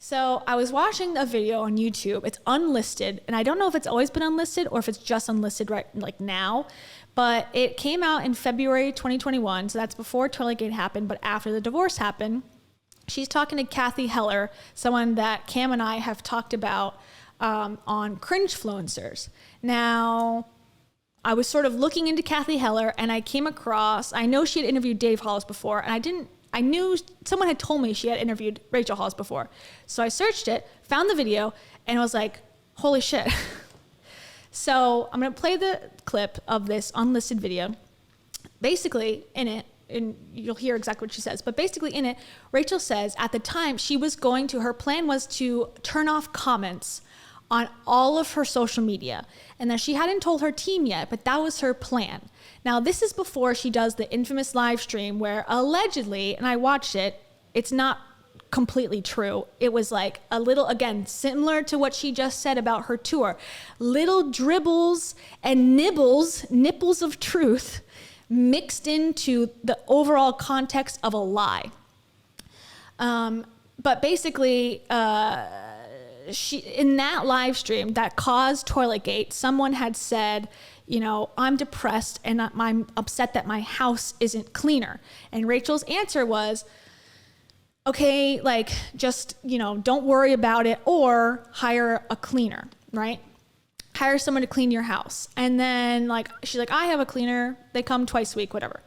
So I was watching a video on YouTube. It's unlisted, and I don't know if it's always been unlisted or if it's just unlisted right like now, but it came out in February 2021. So that's before Toiletgate happened, but after the divorce happened. She's talking to Cathy Heller, someone that Cam and I have talked about on Cringefluencers. Now, I was sort of looking into Cathy Heller, and I came across, I know she had interviewed Dave Hollis before, and I knew someone had told me she had interviewed Rachel Hollis before. So I searched it, found the video, and I was like, holy shit. So I'm going to play the clip of this unlisted video. Basically, in it, and you'll hear exactly what she says, but basically in it, Rachel says at the time her plan was to turn off comments on all of her social media, and that she hadn't told her team yet, but that was her plan. Now, this is before she does the infamous live stream where allegedly, and I watched it, it's not completely true. It was like a little, again, similar to what she just said about her tour, little dribbles and nipples of truth mixed into the overall context of a lie. But basically, she, in that live stream that caused Toiletgate, someone had said, you know, I'm depressed and I'm upset that my house isn't cleaner. And Rachel's answer was, okay, like, just, you know, don't worry about it, or hire a cleaner, right? Hire someone to clean your house. And then like, she's like, I have a cleaner. They come twice a week, whatever.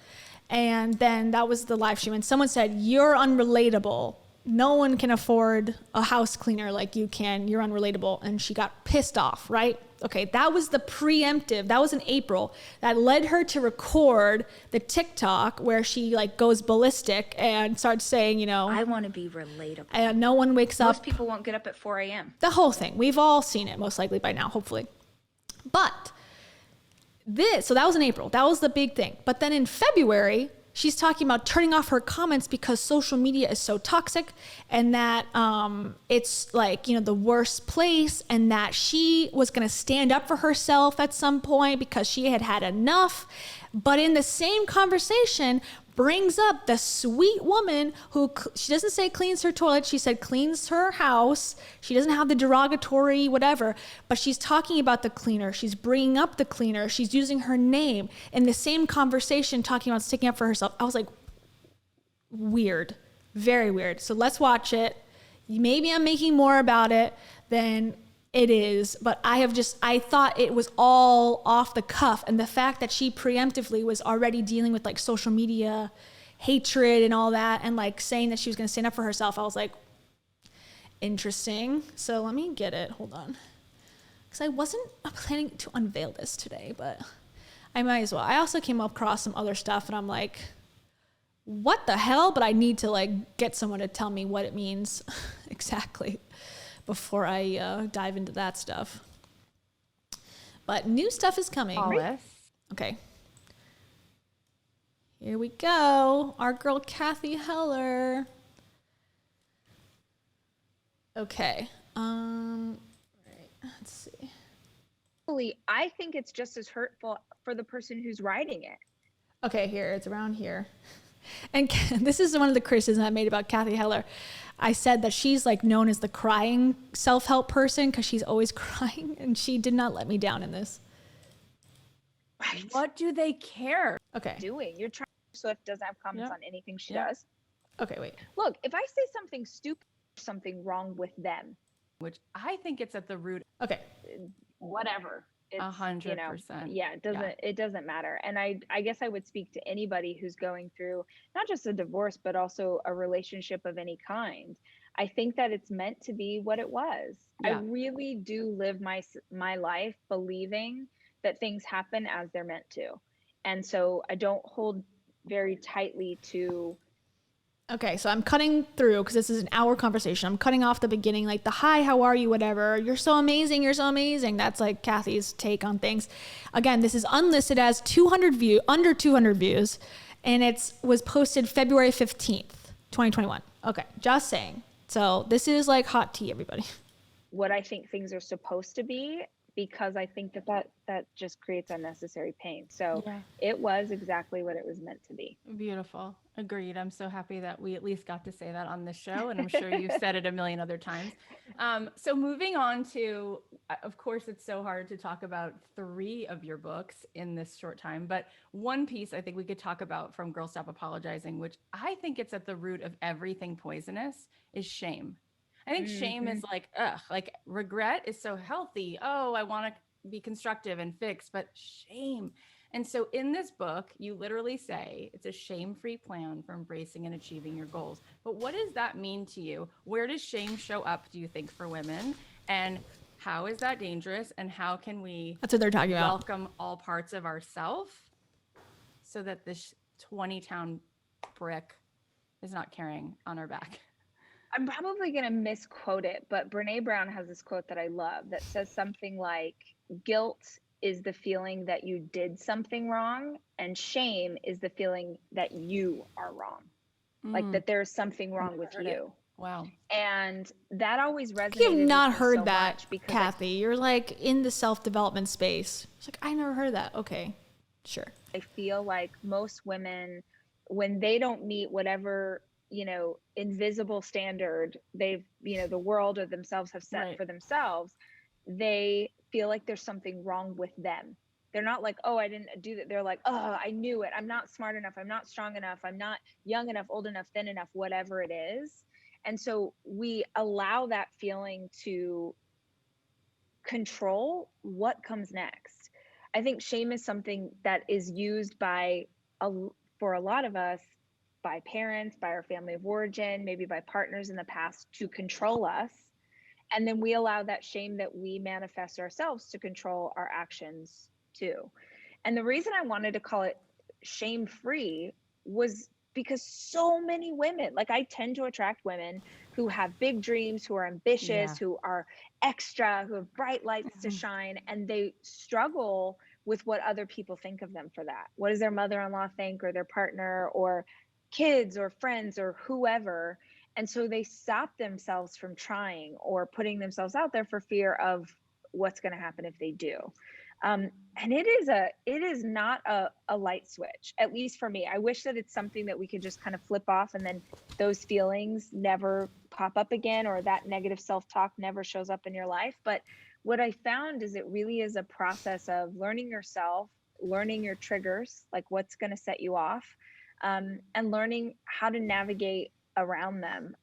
And then that was the live stream. And someone said, you're unrelatable. No one can afford a house cleaner like you can. You're unrelatable. And she got pissed off, right? Okay, that was the preemptive. That was in April. That led her to record the TikTok where she like goes ballistic and starts saying, you know, I want to be relatable. And no one wakes up. Most people won't get up at 4 a.m. The whole thing. We've all seen it most likely by now, hopefully. But so that was in April. That was the big thing. But then in February, she's talking about turning off her comments because social media is so toxic, and that it's like, you know, the worst place, and that she was going to stand up for herself at some point because she had had enough. But in the same conversation, brings up the sweet woman who, she doesn't say cleans her toilet, she said cleans her house. She doesn't have the derogatory whatever, but she's talking about the cleaner. She's bringing up the cleaner. She's using her name in the same conversation, talking about sticking up for herself. I was like, weird, very weird. So let's watch it. Maybe I'm making more about it than it is, but I thought it was all off the cuff. And the fact that she preemptively was already dealing with like social media hatred and all that, and like saying that she was going to stand up for herself, I was like, interesting. So let me get it. Hold on. Because I wasn't planning to unveil this today, but I might as well. I also came across some other stuff and I'm like, what the hell? But I need to like get someone to tell me what it means exactly before I dive into that stuff. But new stuff is coming. Hollis. Okay. Here we go. Our girl Cathy Heller. Okay. Right. Let's see. I think it's just as hurtful for the person who's writing it. Okay, here. It's around here. And this is one of the criticisms I made about Cathy Heller. I said that she's like known as the crying self-help person because she's always crying, and she did not let me down in this. Right. What do they care? Okay. You're trying. Swift doesn't have comments on anything she does. Okay, wait. Look, if I say something stupid, there's something wrong with them. Which I think it's at the root. Okay. Whatever. It's, 100%. Yeah, it doesn't matter. And I guess I would speak to anybody who's going through not just a divorce, but also a relationship of any kind. I think that it's meant to be what it was. Yeah. I really do live my life believing that things happen as they're meant to. And so I don't hold very tightly to. Okay, so I'm cutting through because this is an hour conversation. I'm cutting off the beginning, like the hi, how are you, whatever. You're so amazing. You're so amazing. That's like Cathy's take on things. Again, this is unlisted as under 200 views, and it was posted February 15th, 2021. Okay, just saying. So this is like hot tea, everybody. What I think things are supposed to be because I think that just creates unnecessary pain. So Yeah. it was exactly what it was meant to be. Beautiful. Agreed. I'm so happy that we at least got to say that on this show. And I'm sure you've said it a million other times. So moving on to, of course, it's so hard to talk about 3 of your books in this short time, but one piece I think we could talk about from Girl Stop Apologizing, which I think it's at the root of everything poisonous, is shame. I think shame is like, like regret is so healthy. Oh, I want to be constructive and fix, but shame. And so in this book, you literally say it's a shame-free plan for embracing and achieving your goals. But what does that mean to you? Where does shame show up, do you think, for women? And how is that dangerous? And how can we That's what they're talking about. welcome all parts of ourselves so that this 20-pound brick is not carrying on our back? I'm probably going to misquote it, but Brene Brown has this quote that I love that says something like, guilt is the feeling that you did something wrong, and shame is the feeling that you are wrong. Like that there's something wrong with you. Wow. And that always resonated. You have not with me heard so that, much because Cathy. You're like in the self-development space. It's like, I never heard that. Okay, sure. I feel like most women, when they don't meet whatever, invisible standard they've, the world or themselves have set for themselves, they feel like there's something wrong with them. They're not like, oh, I didn't do that. They're like, oh, I knew it. I'm not smart enough. I'm not strong enough. I'm not young enough, old enough, thin enough, whatever it is. And so we allow that feeling to control what comes next. I think shame is something that is used for a lot of us, by parents, by our family of origin, maybe by partners in the past, to control us. And then we allow that shame that we manifest ourselves to control our actions too. And the reason I wanted to call it shame-free was because so many women, like I tend to attract women who have big dreams, who are ambitious, who are extra, who have bright lights to shine, and they struggle with what other people think of them for that. What does their mother-in-law think, or their partner, or kids, or friends, or whoever? And so they stop themselves from trying or putting themselves out there for fear of what's going to happen if they do. And it is not a light switch, at least for me. I wish that it's something that we could just kind of flip off, and then those feelings never pop up again, or that negative self-talk never shows up in your life. But what I found is it really is a process of learning yourself, learning your triggers, like what's going to set you off, and learning how to navigate around them.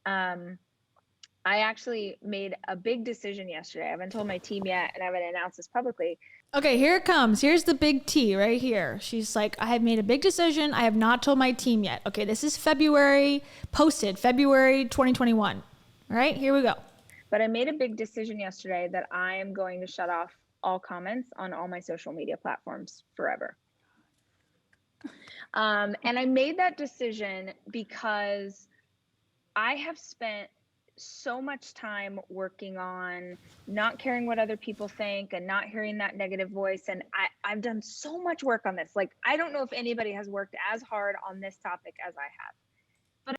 I actually made a big decision yesterday. I haven't told my team yet, and I haven't announced this publicly. Okay, here it comes. Here's the big T right here. She's like, I have made a big decision. I have not told my team yet. Okay, this is posted February 2021. All right, here we go. But I made a big decision yesterday that I am going to shut off all comments on all my social media platforms forever. And I made that decision because I have spent so much time working on not caring what other people think and not hearing that negative voice. And I've done so much work on this. Like, I don't know if anybody has worked as hard on this topic as I have.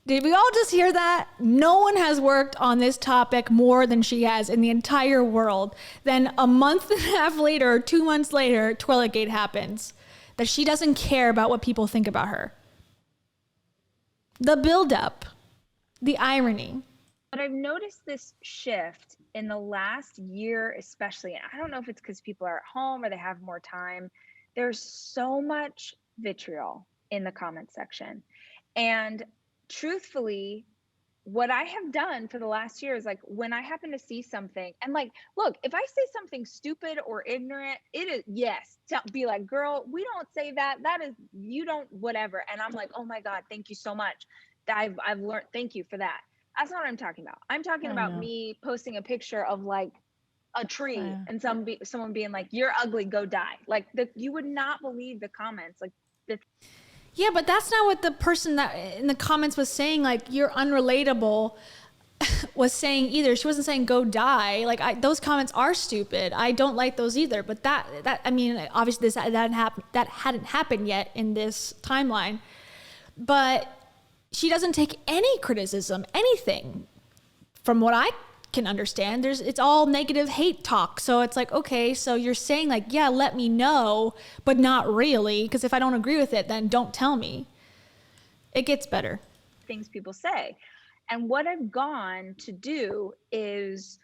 Did we all just hear that? No one has worked on this topic more than she has in the entire world. Then a month and a half later, or 2 months later, Toiletgate happens. That she doesn't care about what people think about her. The buildup, the irony. But I've noticed this shift in the last year, especially. I don't know if it's because people are at home or they have more time. There's so much vitriol in the comment section. And truthfully, what I have done for the last year is, like, when I happen to see something, and like, look, if I say something stupid or ignorant, it is, yes, be like, girl, we don't say that. That is, you don't, whatever. And I'm like, oh my God, thank you so much. I've learned, thank you for that. That's not what I'm talking about. I'm talking about me posting a picture of like a tree and someone being like, you're ugly, go die. Like, you would not believe the comments. Like, Yeah, but that's not what the person that in the comments was saying, like, you're unrelatable, was saying either. She wasn't saying go die. Like, those comments are stupid. I don't like those either. But that I mean, obviously that hadn't happened yet in this timeline. But she doesn't take any criticism, anything, from what I can understand. It's all negative hate talk. So it's like, okay, so you're saying like, yeah, let me know, but not really. Because if I don't agree with it, then don't tell me. It gets better. Things people say. And what I've gone to do is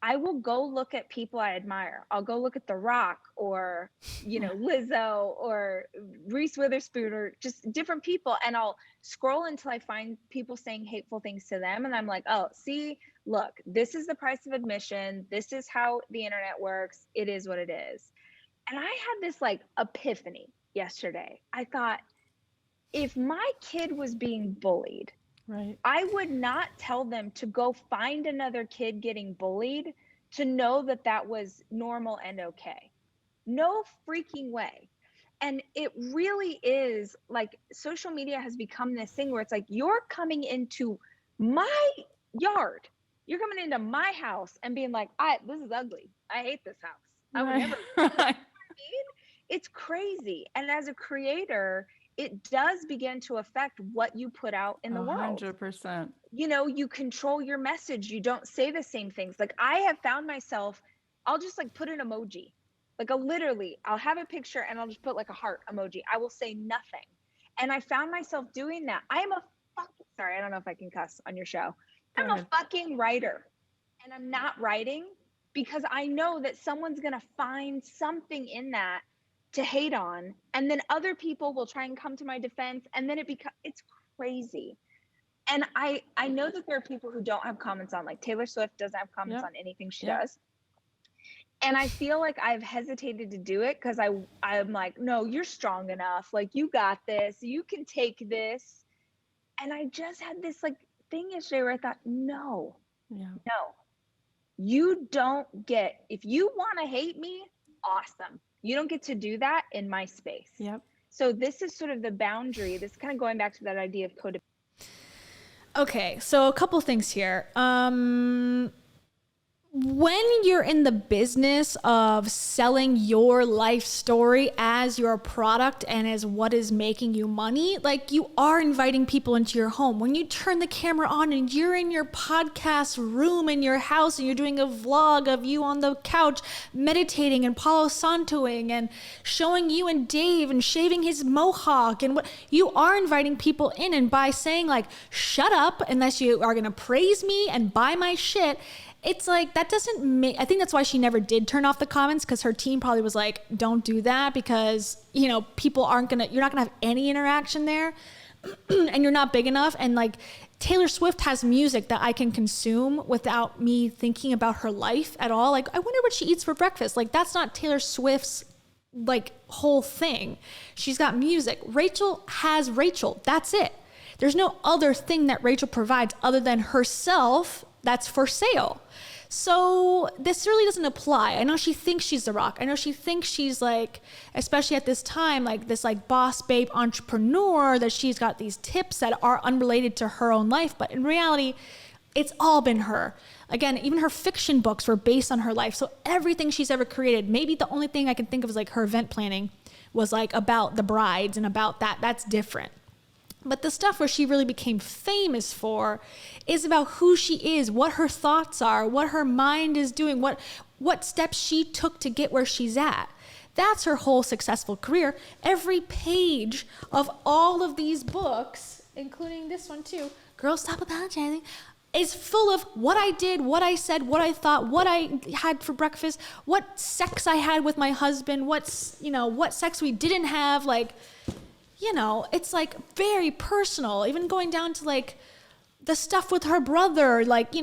I will go look at people I admire. I'll go look at The Rock or, Lizzo or Reese Witherspoon or just different people. And I'll scroll until I find people saying hateful things to them. And I'm like, oh, see, look, this is the price of admission. This is how the internet works. It is what it is. And I had this like epiphany yesterday. I thought, if my kid was being bullied, right, I would not tell them to go find another kid getting bullied to know that that was normal and okay. No freaking way. And it really is like social media has become this thing where it's like, you're coming into my yard. You're coming into my house and being like, this is ugly. I hate this house. I would never. It's crazy. And as a creator, it does begin to affect what you put out in the world. 100%. You control your message. You don't say the same things. Like I have found myself, I'll just like put an emoji. Like I'll have a picture and I'll just put like a heart emoji. I will say nothing. And I found myself doing that. Sorry, I don't know if I can cuss on your show. I'm a fucking writer. And I'm not writing because I know that someone's going to find something in that to hate on, and then other people will try and come to my defense, and then it's crazy. And I know that there are people who don't have comments on, like Taylor Swift doesn't have comments on anything she does. And I feel like I've hesitated to do it because I'm like, no, you're strong enough. Like you got this, you can take this. And I just had this like thing yesterday where I thought, no, you don't get, if you want to hate me, awesome. You don't get to do that in my space. Yep. So this is sort of the boundary. This is kind of going back to that idea of codependence. Okay, so a couple things here. When you're in the business of selling your life story as your product and as what is making you money, like you are inviting people into your home. When you turn the camera on and you're in your podcast room in your house and you're doing a vlog of you on the couch meditating and Palo Santoing and showing you and Dave and shaving his mohawk, and what you are inviting people in. And by saying like, shut up unless you are going to praise me and buy my shit, it's like, that doesn't make, I think that's why she never did turn off the comments, because her team probably was like, don't do that, because, people you're not going to have any interaction there and you're not big enough. And like Taylor Swift has music that I can consume without me thinking about her life at all. Like, I wonder what she eats for breakfast. Like, that's not Taylor Swift's like whole thing. She's got music. Rachel has Rachel. That's it. There's no other thing that Rachel provides other than herself that's for sale. So this really doesn't apply. I know she thinks she's The Rock. I know she thinks she's like, especially at this time, like this like boss babe entrepreneur, that she's got these tips that are unrelated to her own life. But in reality, it's all been her. Again, even her fiction books were based on her life. So everything she's ever created, maybe the only thing I can think of is like her event planning was like about the brides and about that. That's different. But the stuff where she really became famous for is about who she is, what her thoughts are, what her mind is doing, what steps she took to get where she's at. That's her whole successful career. Every page of all of these books, including this one too, Girl Stop Apologizing, is full of what I did, what I said, what I thought, what I had for breakfast, what sex I had with my husband, what sex we didn't have, like, it's like very personal, even going down to like the stuff with her brother. Like,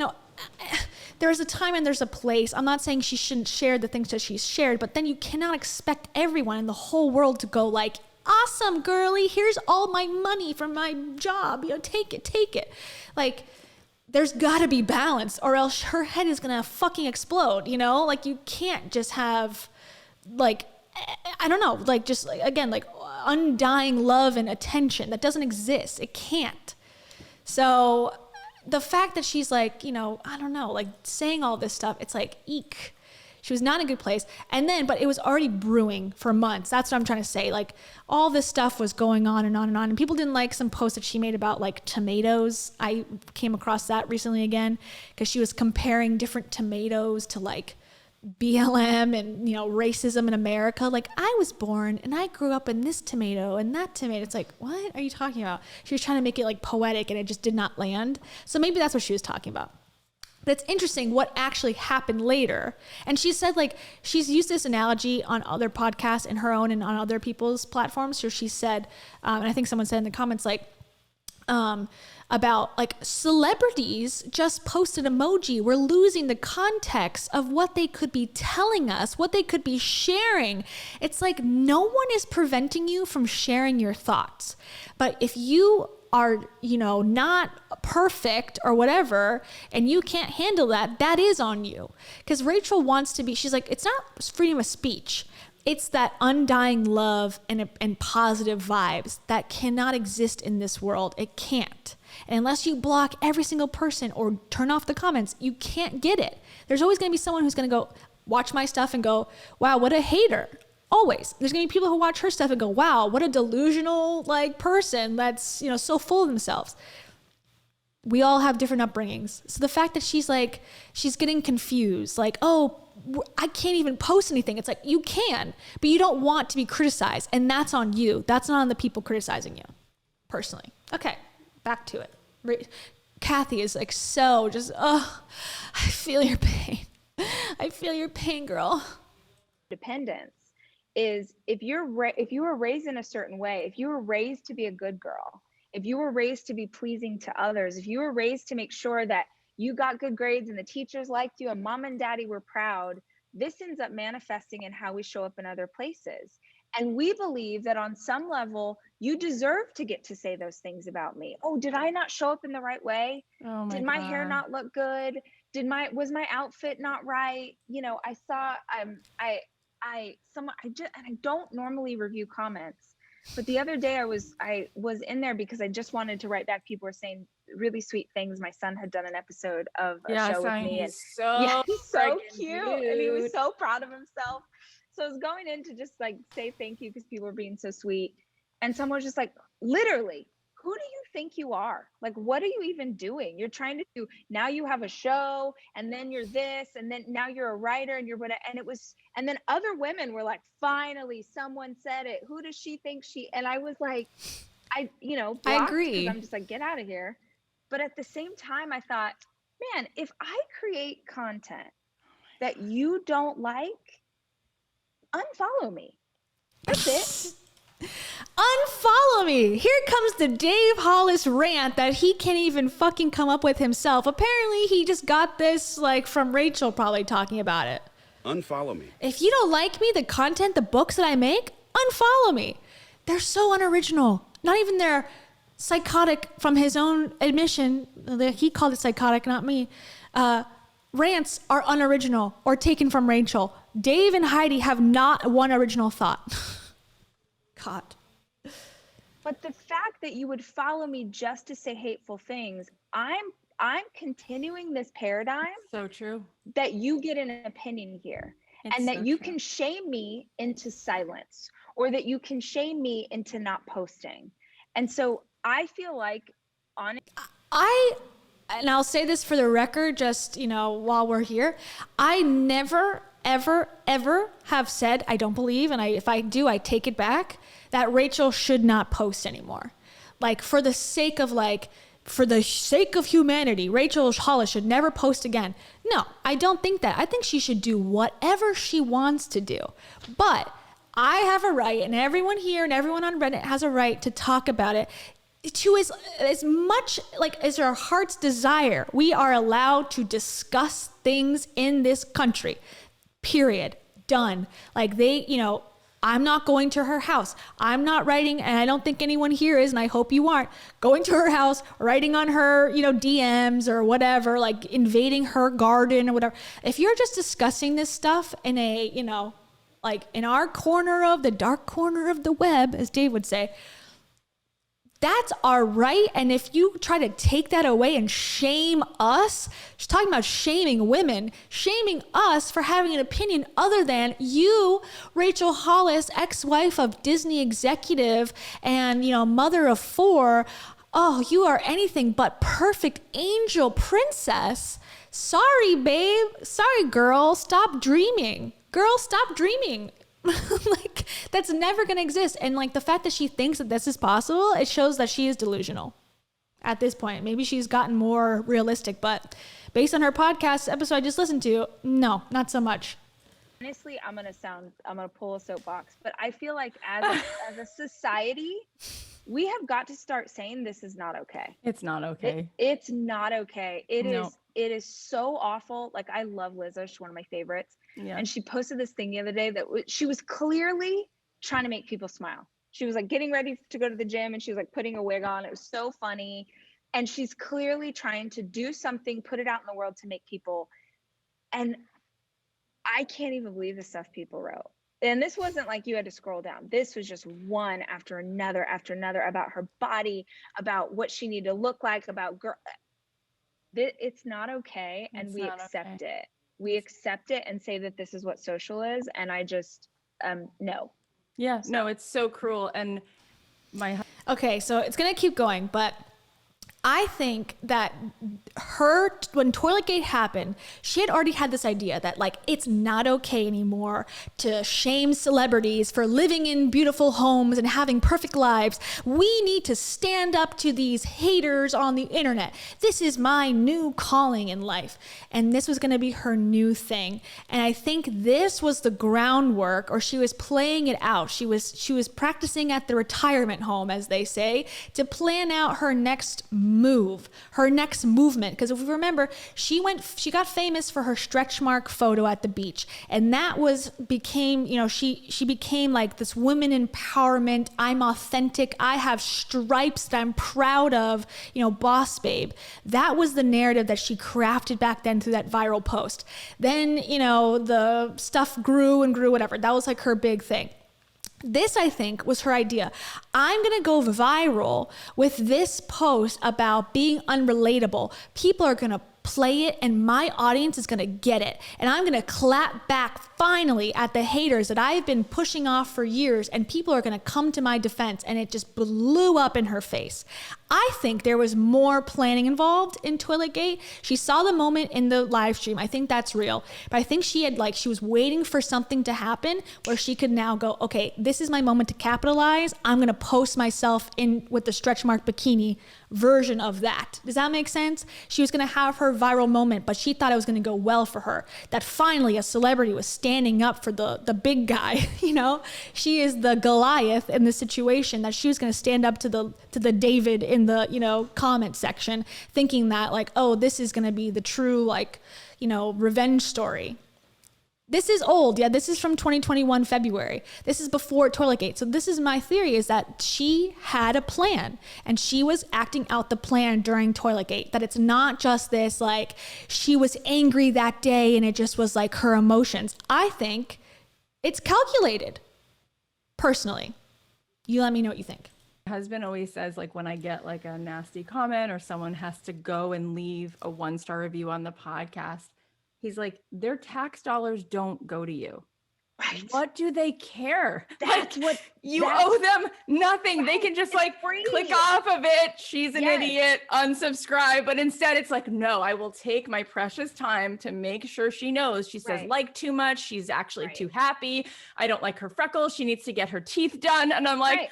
there's a time and there's a place. I'm not saying she shouldn't share the things that she's shared, but then you cannot expect everyone in the whole world to go like, awesome, girly, here's all my money from my job. Take it. Like, there's gotta be balance, or else her head is gonna fucking explode, Like, you can't just have like, I don't know, like just again, like undying love and attention that doesn't exist. It can't. So the fact that she's like, I don't know, like saying all this stuff, it's like, eek. She was not in a good place. And then, but it was already brewing for months. That's what I'm trying to say. Like all this stuff was going on and on and on. And people didn't like some posts that she made about like tomatoes. I came across that recently again because she was comparing different tomatoes to like BLM and, you know, racism in America. Like I was born and I grew up in this tomato and that tomato. It's like, what are you talking about? She was trying to make it like poetic and it just did not land. So maybe that's what she was talking about. But it's interesting what actually happened later. And she said, like, she's used this analogy on other podcasts and her own and on other people's platforms. So she said, and I think someone said in the comments, like, about like celebrities just posted emoji. We're losing the context of what they could be telling us, what they could be sharing. It's like no one is preventing you from sharing your thoughts. But if you are, you know, not perfect or whatever, and you can't handle that, that is on you. Because Rachel wants to be, she's like, it's not freedom of speech. It's that undying love and positive vibes that cannot exist in this world. It can't. And unless you block every single person or turn off the comments, you can't get it. There's always going to be someone who's going to go watch my stuff and go, wow, what a hater. Always. There's going to be people who watch her stuff and go, wow, what a delusional like person that's, you know, so full of themselves. We all have different upbringings. So the fact that she's like, she's getting confused, like, oh, I can't even post anything. It's like, you can, but you don't want to be criticized. And that's on you. That's not on the people criticizing you personally. Okay, back to it. Cathy is like, so just, oh, I feel your pain. I feel your pain, girl. Dependence is if you were raised in a certain way, if you were raised to be a good girl, if you were raised to be pleasing to others, if you were raised to make sure that you got good grades and the teachers liked you and mom and daddy were proud, this ends up manifesting in how we show up in other places. And we believe that on some level, you deserve to get to say those things about me. Oh, did I not show up in the right way? Oh my Did my God. hair not look good? Was my outfit not right? You know, I saw, I don't normally review comments, but the other day I was in there because I just wanted to write back. People were saying really sweet things. My son had done an episode of a show with me, and he's so cute, and he was so proud of himself. So I was going in to just like say thank you because people were being so sweet, and someone was just like, literally, who do you think you are? Like, what are you even doing? You're trying to do, now you have a show, and then you're this, and then now you're a writer, and you're what, and then other women were like, finally, someone said it. Who does she think she, and I was like, I agree. I'm just like, get out of here. But at the same time, I thought, man, if I create content that you don't like, unfollow me. That's it. Unfollow me. Here comes the Dave Hollis rant that he can't even fucking come up with himself. Apparently he just got this like from Rachel probably talking about it. Unfollow me. If you don't like me, the content, the books that I make, unfollow me. They're so unoriginal. Not even their psychotic, from his own admission, he called it psychotic, not me. Rants are unoriginal or taken from Rachel. Dave and Heidi have not one original thought. God. But the fact that you would follow me just to say hateful things, I'm continuing this paradigm. So true. That you get an opinion here, and that you can shame me into silence, or that you can shame me into not posting. And so I feel like and I'll say this for the record, just, you know, while we're here, I never, ever, ever have said, I don't believe, and if I do, I take it back, that Rachel should not post anymore. Like, for the sake of humanity, Rachel Hollis should never post again. No, I don't think that. I think she should do whatever she wants to do. But I have a right, and everyone here and everyone on Reddit has a right to talk about it to as much like as our heart's desire. We are allowed to discuss things in this country, period. Done. Like I'm not going to her house. I'm not writing, and I don't think anyone here is, and I hope you aren't, going to her house, writing on her, DMs or whatever, like invading her garden or whatever. If you're just discussing this stuff in a, like in our corner of the dark corner of the web, as Dave would say, That's our right. And if you try to take that away and shame us, she's talking about shaming women, shaming us for having an opinion other than you, Rachel Hollis, ex-wife of Disney executive and, mother of 4. Oh, you are anything but perfect angel princess. Sorry, babe. Sorry, girl. Stop dreaming. Girl, stop dreaming. Like, that's never going to exist. And like the fact that she thinks that this is possible, it shows that she is delusional at this point. Maybe she's gotten more realistic, but based on her podcast episode I just listened to, no, not so much. Honestly, I'm going to pull a soapbox, but I feel like as a society, we have got to start saying this is not okay. It's not okay. It's not okay. It is so awful. Like, I love Lizzo. She's one of my favorites. Yeah. And she posted this thing the other day that she was clearly trying to make people smile. She was like getting ready to go to the gym and she was like putting a wig on. It was so funny. And she's clearly trying to do something, put it out in the world to make people. And I can't even believe the stuff people wrote. And this wasn't like you had to scroll down. This was just one after another about her body, about what she needed to look like, about girl. It's not okay. And we accept it. We accept it and say that this is what social is. And I just, no. Yeah, no, it's so cruel. And okay, so it's going to keep going, but I think that when Toiletgate happened, she had already had this idea that like, it's not okay anymore to shame celebrities for living in beautiful homes and having perfect lives. We need to stand up to these haters on the internet. This is my new calling in life. And this was going to be her new thing. And I think this was the groundwork, or she was playing it out. She was practicing at the retirement home, as they say, to plan out her next move, her next movement. Because if we remember, she got famous for her stretch mark photo at the beach. And that became she became like this women empowerment. I'm authentic. I have stripes that I'm proud of, boss babe. That was the narrative that she crafted back then through that viral post. Then, the stuff grew and grew, whatever. That was like her big thing. This, I think, was her idea. I'm going to go viral with this post about being unrelatable. People are going to play it and my audience is going to get it. And I'm going to clap back finally at the haters that I've been pushing off for years, and people are going to come to my defense. And it just blew up in her face. I think there was more planning involved in Toiletgate. She saw the moment in the live stream. I think that's real. But I think she was waiting for something to happen where she could now go, okay, this is my moment to capitalize. I'm going to post myself in with the stretch mark bikini version of that. Does that make sense? She was going to have her viral moment, but she thought it was going to go well for her. That finally a celebrity was standing up for the big guy. She is the Goliath in the situation, that she was going to stand up to the David in the comment section, thinking that like, oh, this is going to be the true revenge story. This is old. Yeah, this is from 2021 February. This is before Toiletgate. So this is my theory, is that she had a plan and she was acting out the plan during Toiletgate. That it's not just this like she was angry that day and it just was like her emotions. I think it's calculated. Personally, you let me know what you think. My husband always says, like, when I get like a nasty comment or someone has to go and leave a 1-star review on the podcast, he's like, their tax dollars don't go to you. Right. What do they care? That's like, what you owe them nothing. Right. They can just like click off of it. She's an idiot, unsubscribe. But instead it's like, no, I will take my precious time to make sure she knows. She says like too much. She's actually too happy. I don't like her freckles. She needs to get her teeth done. And I'm like,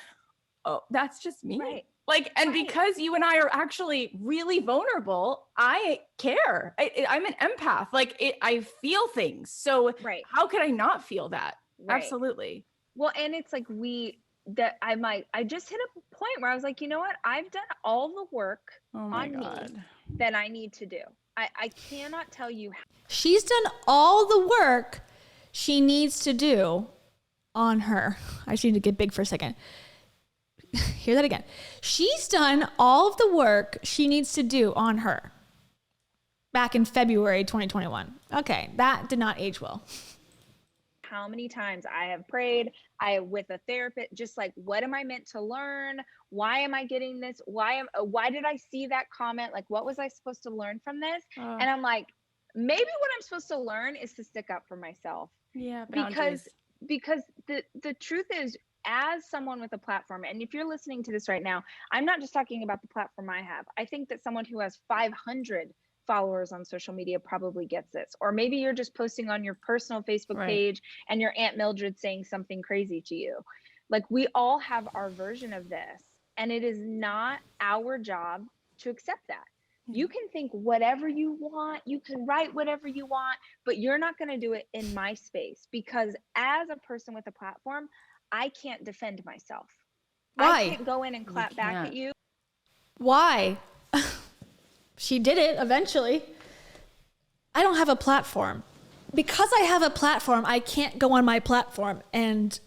oh, that's just me. Right. Like, and because you and I are actually really vulnerable, I care. I'm an empath. Like I feel things. So how could I not feel that? Right. Absolutely. Well, and it's like I just hit a point where I was like, you know what? I've done all the work on me that I need to do. I cannot tell you. She's done all the work she needs to do on her. I just need to get big for a second. Hear that again. She's done all of the work she needs to do on her back in February 2021. Okay, that did not age well. how many times I have prayed, with a therapist, just like, what am I meant to learn? Why am I getting this? Why did I see that comment? Like, what was I supposed to learn from this? And I'm like, maybe what I'm supposed to learn is to stick up for myself. Yeah, because the truth is, as someone with a platform, and if you're listening to this right now, I'm not just talking about the platform I have. I think that someone who has 500 followers on social media probably gets this. Or maybe you're just posting on your personal Facebook page and your Aunt Mildred saying something crazy to you. Like, we all have our version of this, and it is not our job to accept that. You can think whatever you want, you can write whatever you want, but you're not going to do it in my space, because as a person with a platform, I can't defend myself. Why? I can't go in and clap back at you. Why? She did it eventually. I don't have a platform. Because I have a platform, I can't go on my platform and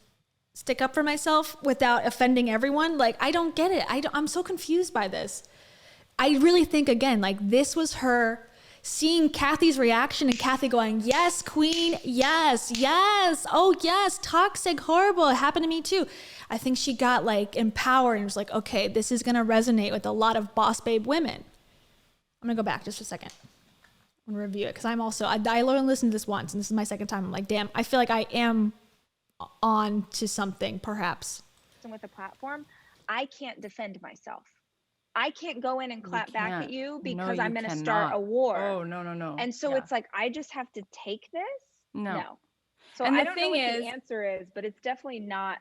stick up for myself without offending everyone. Like, I don't get it. I'm so confused by this. I really think, again, like, this was her seeing Cathy's reaction and Cathy going, yes, queen, yes, yes, oh yes, toxic, horrible, it happened to me too. I think she got like empowered and was like, okay, this is gonna resonate with a lot of boss babe women. I'm gonna go back just a second and review it, because I only listened to this once and this is my second time. I'm like, damn, I feel like I am on to something, perhaps. With a platform, I can't defend myself. I can't go in and clap back at you because I'm going to start a war. Oh, no. And so it's like, I just have to take this? No. So I don't know what the answer is, but it's definitely not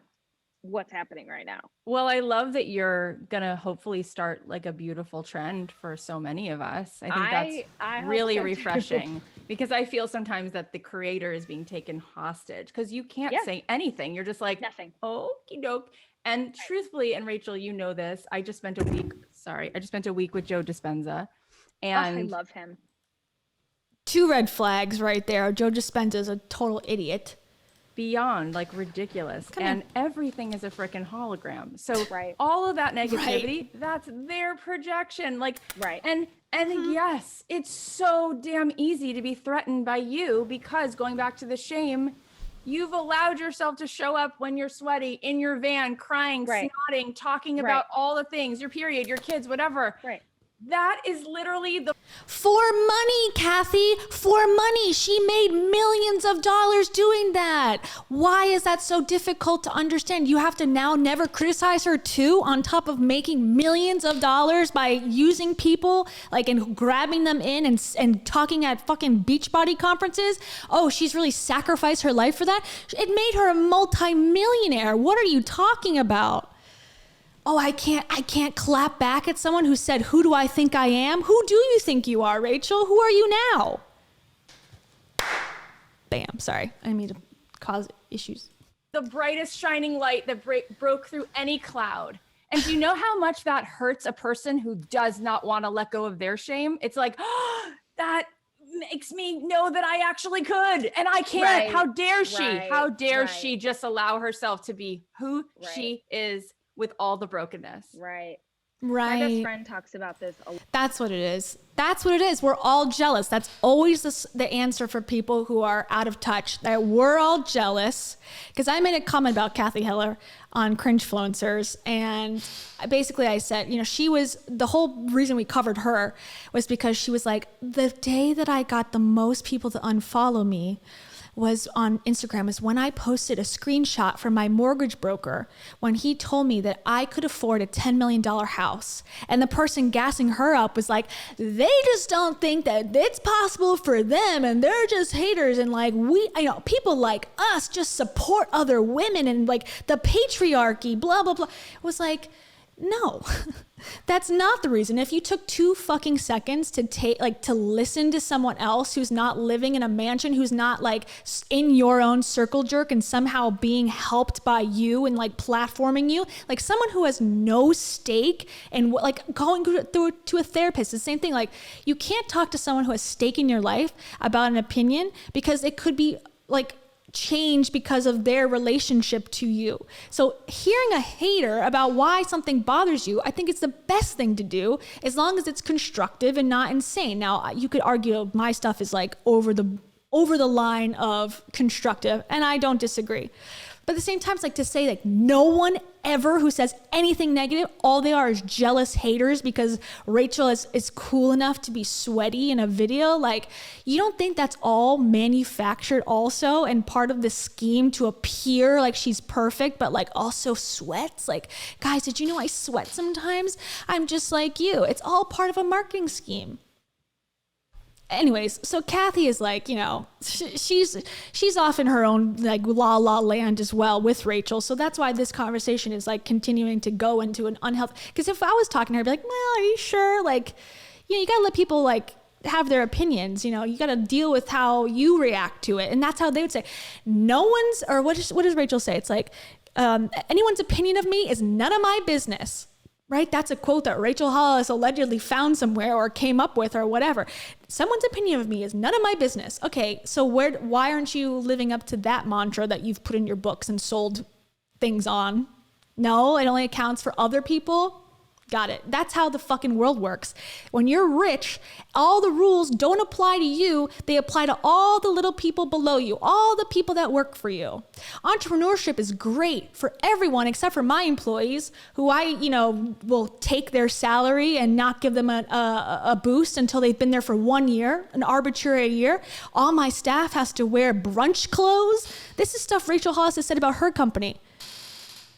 what's happening right now. Well, I love that you're going to hopefully start like a beautiful trend for so many of us. I think that's really refreshing, because I feel sometimes that the creator is being taken hostage because you can't say anything. You're just like, nothing. Okie doke. And truthfully, and Rachel, you know this, I just spent a week with Joe Dispenza, and I love him. 2 red flags right there. Joe Dispenza is a total idiot. Beyond like ridiculous. And everything is a freaking hologram. So all of that negativity, that's their projection. Like, and yes, it's so damn easy to be threatened by you, because going back to the shame, you've allowed yourself to show up when you're sweaty in your van, crying, snotting, talking about all the things, your period, your kids, whatever. That is literally for money, Cathy, for money. She made millions of dollars doing that. Why is that so difficult to understand? You have to now never criticize her too, on top of making millions of dollars by using people, like, and grabbing them in and talking at fucking Beachbody conferences. Oh, she's really sacrificed her life for that. It made her a multi-millionaire. What are you talking about? Oh, I can't clap back at someone who said, who do I think I am? Who do you think you are, Rachel? Who are you now? Bam, sorry. I didn't mean to cause issues. The brightest shining light that broke through any cloud. And do you know how much that hurts a person who does not want to let go of their shame? It's like, oh, that makes me know that I actually could, and I can't. How dare she? How dare she just allow herself to be who she is, with all the brokenness. My best friend talks about this a lot. That's what it is. That's what it is. We're all jealous. That's always the answer for people who are out of touch, that we're all jealous. Because I made a comment about Cathy Heller on Cringefluencers, and basically I said, she was, the whole reason we covered her was because she was like, the day that I got the most people to unfollow me was on Instagram, is when I posted a screenshot from my mortgage broker when he told me that I could afford a $10 million house. And the person gassing her up was like, they just don't think that it's possible for them, and they're just haters, and like, people like us just support other women, and like the patriarchy, blah, blah, blah. It was like, no, that's not the reason. If you took 2 fucking seconds to listen to someone else who's not living in a mansion, who's not like in your own circle jerk and somehow being helped by you and like platforming you, like someone who has no stake and like going through to a therapist, the same thing. Like, you can't talk to someone who has stake in your life about an opinion, because it could be like change because of their relationship to you. So hearing a hater about why something bothers you, I think it's the best thing to do, as long as it's constructive and not insane. Now, you could argue my stuff is like over the over the line of constructive, and I don't disagree. But at the same time, it's like to say like no one ever who says anything negative, all they are is jealous haters because Rachel is cool enough to be sweaty in a video. Like, you don't think that's all manufactured also and part of the scheme to appear like she's perfect, but like also sweats? Like, guys, did you know I sweat sometimes? I'm just like you. It's all part of a marketing scheme. Anyways, so Cathy is like, you know, she's off in her own like la land as well with Rachel. So that's why this conversation is like continuing to go into an unhealthy, because if I was talking to her, I'd be like, well, are you sure? Like, you know, you gotta let people like have their opinions, you know, you gotta deal with how you react to it. And that's how they would say, no one's, or what does Rachel say? It's like, anyone's opinion of me is none of my business. Right? That's a quote that Rachel Hollis allegedly found somewhere or came up with or whatever. Someone's opinion of me is none of my business. Okay, so why aren't you living up to that mantra that you've put in your books and sold things on? No, it only accounts for other people. Got it. That's how the fucking world works. When you're rich, all the rules don't apply to you. They apply to all the little people below you, all the people that work for you. Entrepreneurship is great for everyone except for my employees, who I, you know, will take their salary and not give them a boost until they've been there for 1 year, an arbitrary year. All my staff has to wear brunch clothes. This is stuff Rachel Hollis has said about her company.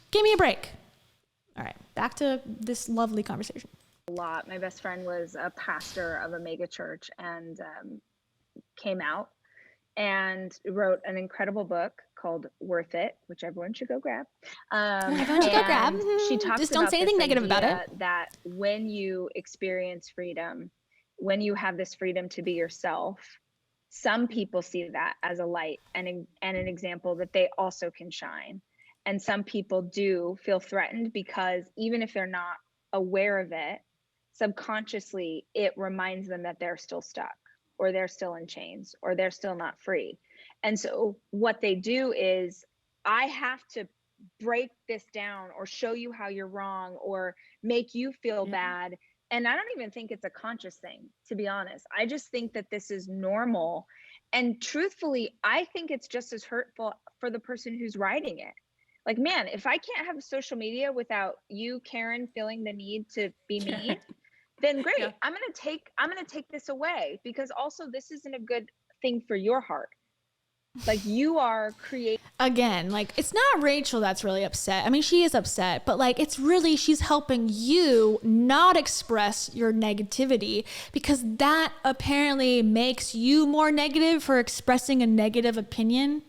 Give me a break. All right, back to this lovely conversation. A lot. My best friend was a pastor of a mega church and came out and wrote an incredible book called Worth It, which everyone should go grab. Everyone should go grab. She talks Just don't say anything negative about it. That when you experience freedom, when you have this freedom to be yourself, some people see that as a light and an example that they also can shine. And some people do feel threatened because even if they're not aware of it, subconsciously, it reminds them that they're still stuck or they're still in chains or they're still not free. And so what they do is, I have to break this down or show you how you're wrong or make you feel bad. And I don't even think it's a conscious thing, to be honest. I just think that this is normal. And truthfully, I think it's just as hurtful for the person who's writing it. Like, man, if I can't have social media without you, Karen, feeling the need to be me, then great. Yeah. I'm gonna take this away, because also this isn't a good thing for your heart. Like, you are creating. Again, like, it's not Rachel that's really upset. I mean, she is upset, but like, it's really, she's helping you not express your negativity, because that apparently makes you more negative for expressing a negative opinion.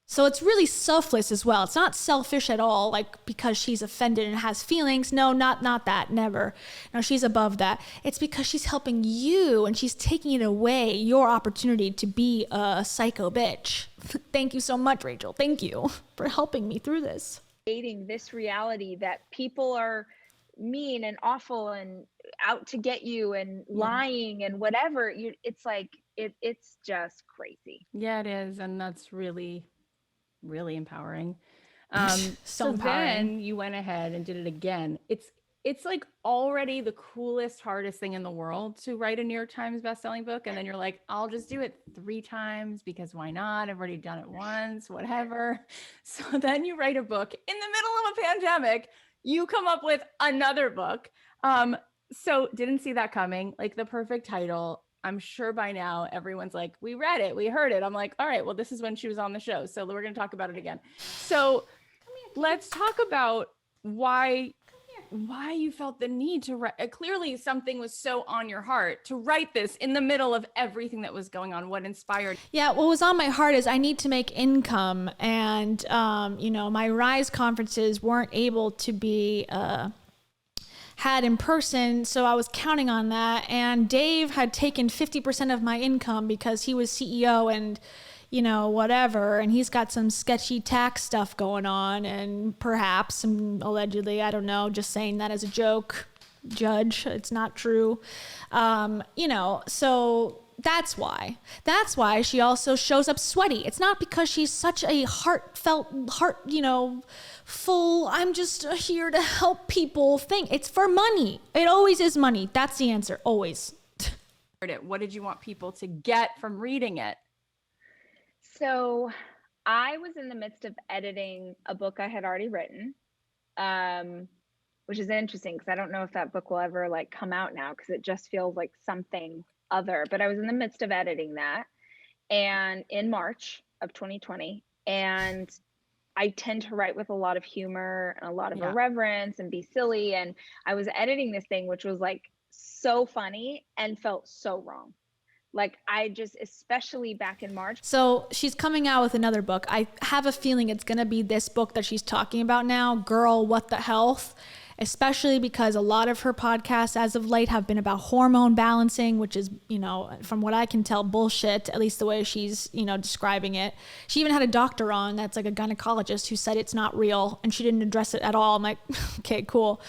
So it's really selfless as well. It's not selfish at all, like because she's offended and has feelings. No, not that, never. No, she's above that. It's because she's helping you and she's taking it away, your opportunity to be a psycho bitch. Thank you so much, Rachel. Thank you for helping me through this. Creating this reality that people are mean and awful and out to get you and lying and whatever. It's like, it's just crazy. Yeah, it is. And that's really empowering. So empowering. Then you went ahead and did it again. It's like already the coolest, hardest thing in the world to write a New York Times bestselling book. And then you're like, I'll just do it 3 times because why not? I've already done it once, whatever. So then you write a book in the middle of a pandemic. You come up with another book. So didn't see that coming. Like, the perfect title. I'm sure by now everyone's like, we read it, we heard it. I'm like, all right, well, this is when she was on the show, so we're going to talk about it again. So let's talk about why you felt the need to write. Clearly something was so on your heart to write this in the middle of everything that was going on. What inspired? Yeah, what was on my heart is I need to make income. And, you know, my Rise conferences weren't able to be had in person, so I was counting on that. And Dave had taken 50% of my income because he was CEO and, you know, whatever, and he's got some sketchy tax stuff going on, and perhaps, and allegedly, I don't know, just saying that as a joke, judge, it's not true. You know, so that's why she also shows up sweaty. It's not because she's such a heartfelt, you know, full, I'm just here to help people thing. It's for money. It always is money. That's the answer. Always. What did you want people to get from reading it? So I was in the midst of editing a book I had already written, which is interesting because I don't know if that book will ever like come out now because it just feels like something other. But I was in the midst of editing that, and in March of 2020, and I tend to write with a lot of humor and a lot of Yeah. irreverence and be silly. And I was editing this thing, which was like so funny and felt so wrong. Like I just, especially back in March. So she's coming out with another book. I have a feeling it's going to be this book that she's talking about now, Girl, What the Health, especially because a lot of her podcasts as of late have been about hormone balancing, which is, you know, from what I can tell, bullshit, at least the way she's, you know, describing it. She even had a doctor on that's like a gynecologist who said it's not real and she didn't address it at all. I'm like, okay, cool.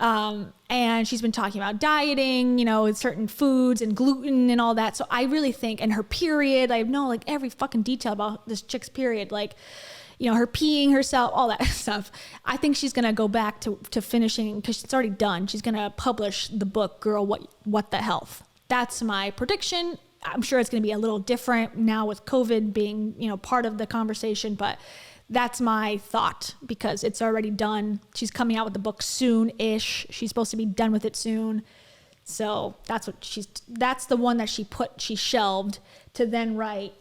And she's been talking about dieting, you know, with certain foods and gluten and all that. So I really think, and her period, I know like every fucking detail about this chick's period, like, you know, her peeing herself, all that stuff. I think she's going to go back to finishing because it's already done. She's going to publish the book, Girl, What the Health. That's my prediction. I'm sure it's going to be a little different now with COVID being, you know, part of the conversation, but that's my thought because it's already done. She's coming out with the book soon-ish. She's supposed to be done with it soon. So that's the one that she shelved to then write.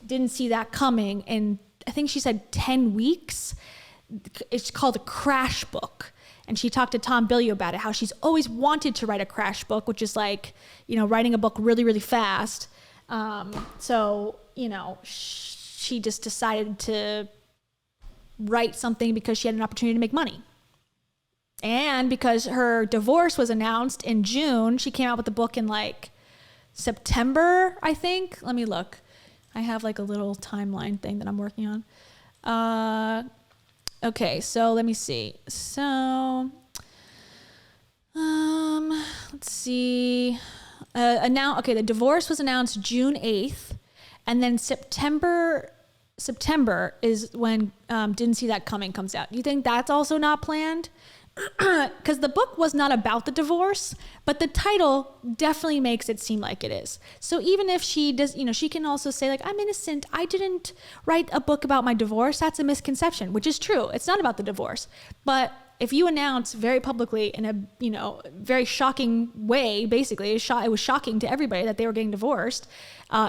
Didn't see that coming. And I think she said 10 weeks. It's called a crash book. And she talked to Tom Bilyeu about it, how she's always wanted to write a crash book, which is like, you know, writing a book really, really fast. So, you know, she just decided to write something because she had an opportunity to make money. And because her divorce was announced in June, she came out with the book in like September, I think. Let me look. I have like a little timeline thing that I'm working on. Okay, so let me see. So, let's see. The divorce was announced June 8th, and then September is when Didn't See That Coming comes out. Do you think that's also not planned? Because the book was not about the divorce, but the title definitely makes it seem like it is. So even if she does, you know, she can also say like, I'm innocent. I didn't write a book about my divorce. That's a misconception, which is true. It's not about the divorce. But if you announce very publicly in a, you know, very shocking way, basically, it was shocking to everybody that they were getting divorced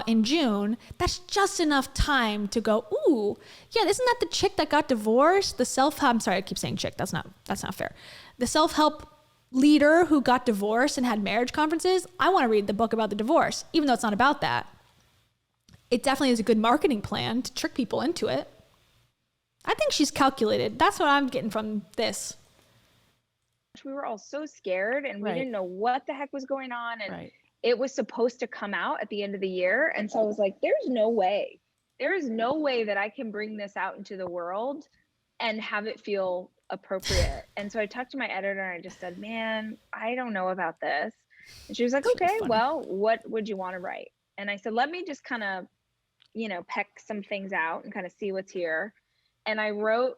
in June, that's just enough time to go, ooh, yeah, isn't that the chick that got divorced? I'm sorry, I keep saying chick. That's not fair. The self-help leader who got divorced and had marriage conferences. I want to read the book about the divorce, even though it's not about that. It definitely is a good marketing plan to trick people into it. I think she's calculated. That's what I'm getting from this. We were all so scared and we didn't know what the heck was going on. And it was supposed to come out at the end of the year. And so I was like, there is no way that I can bring this out into the world and have it feel appropriate. And so I talked to my editor and I just said, man, I don't know about this. And she was like, okay, well, what would you want to write? And I said, let me just kind of, you know, peck some things out and kind of see what's here. And I wrote,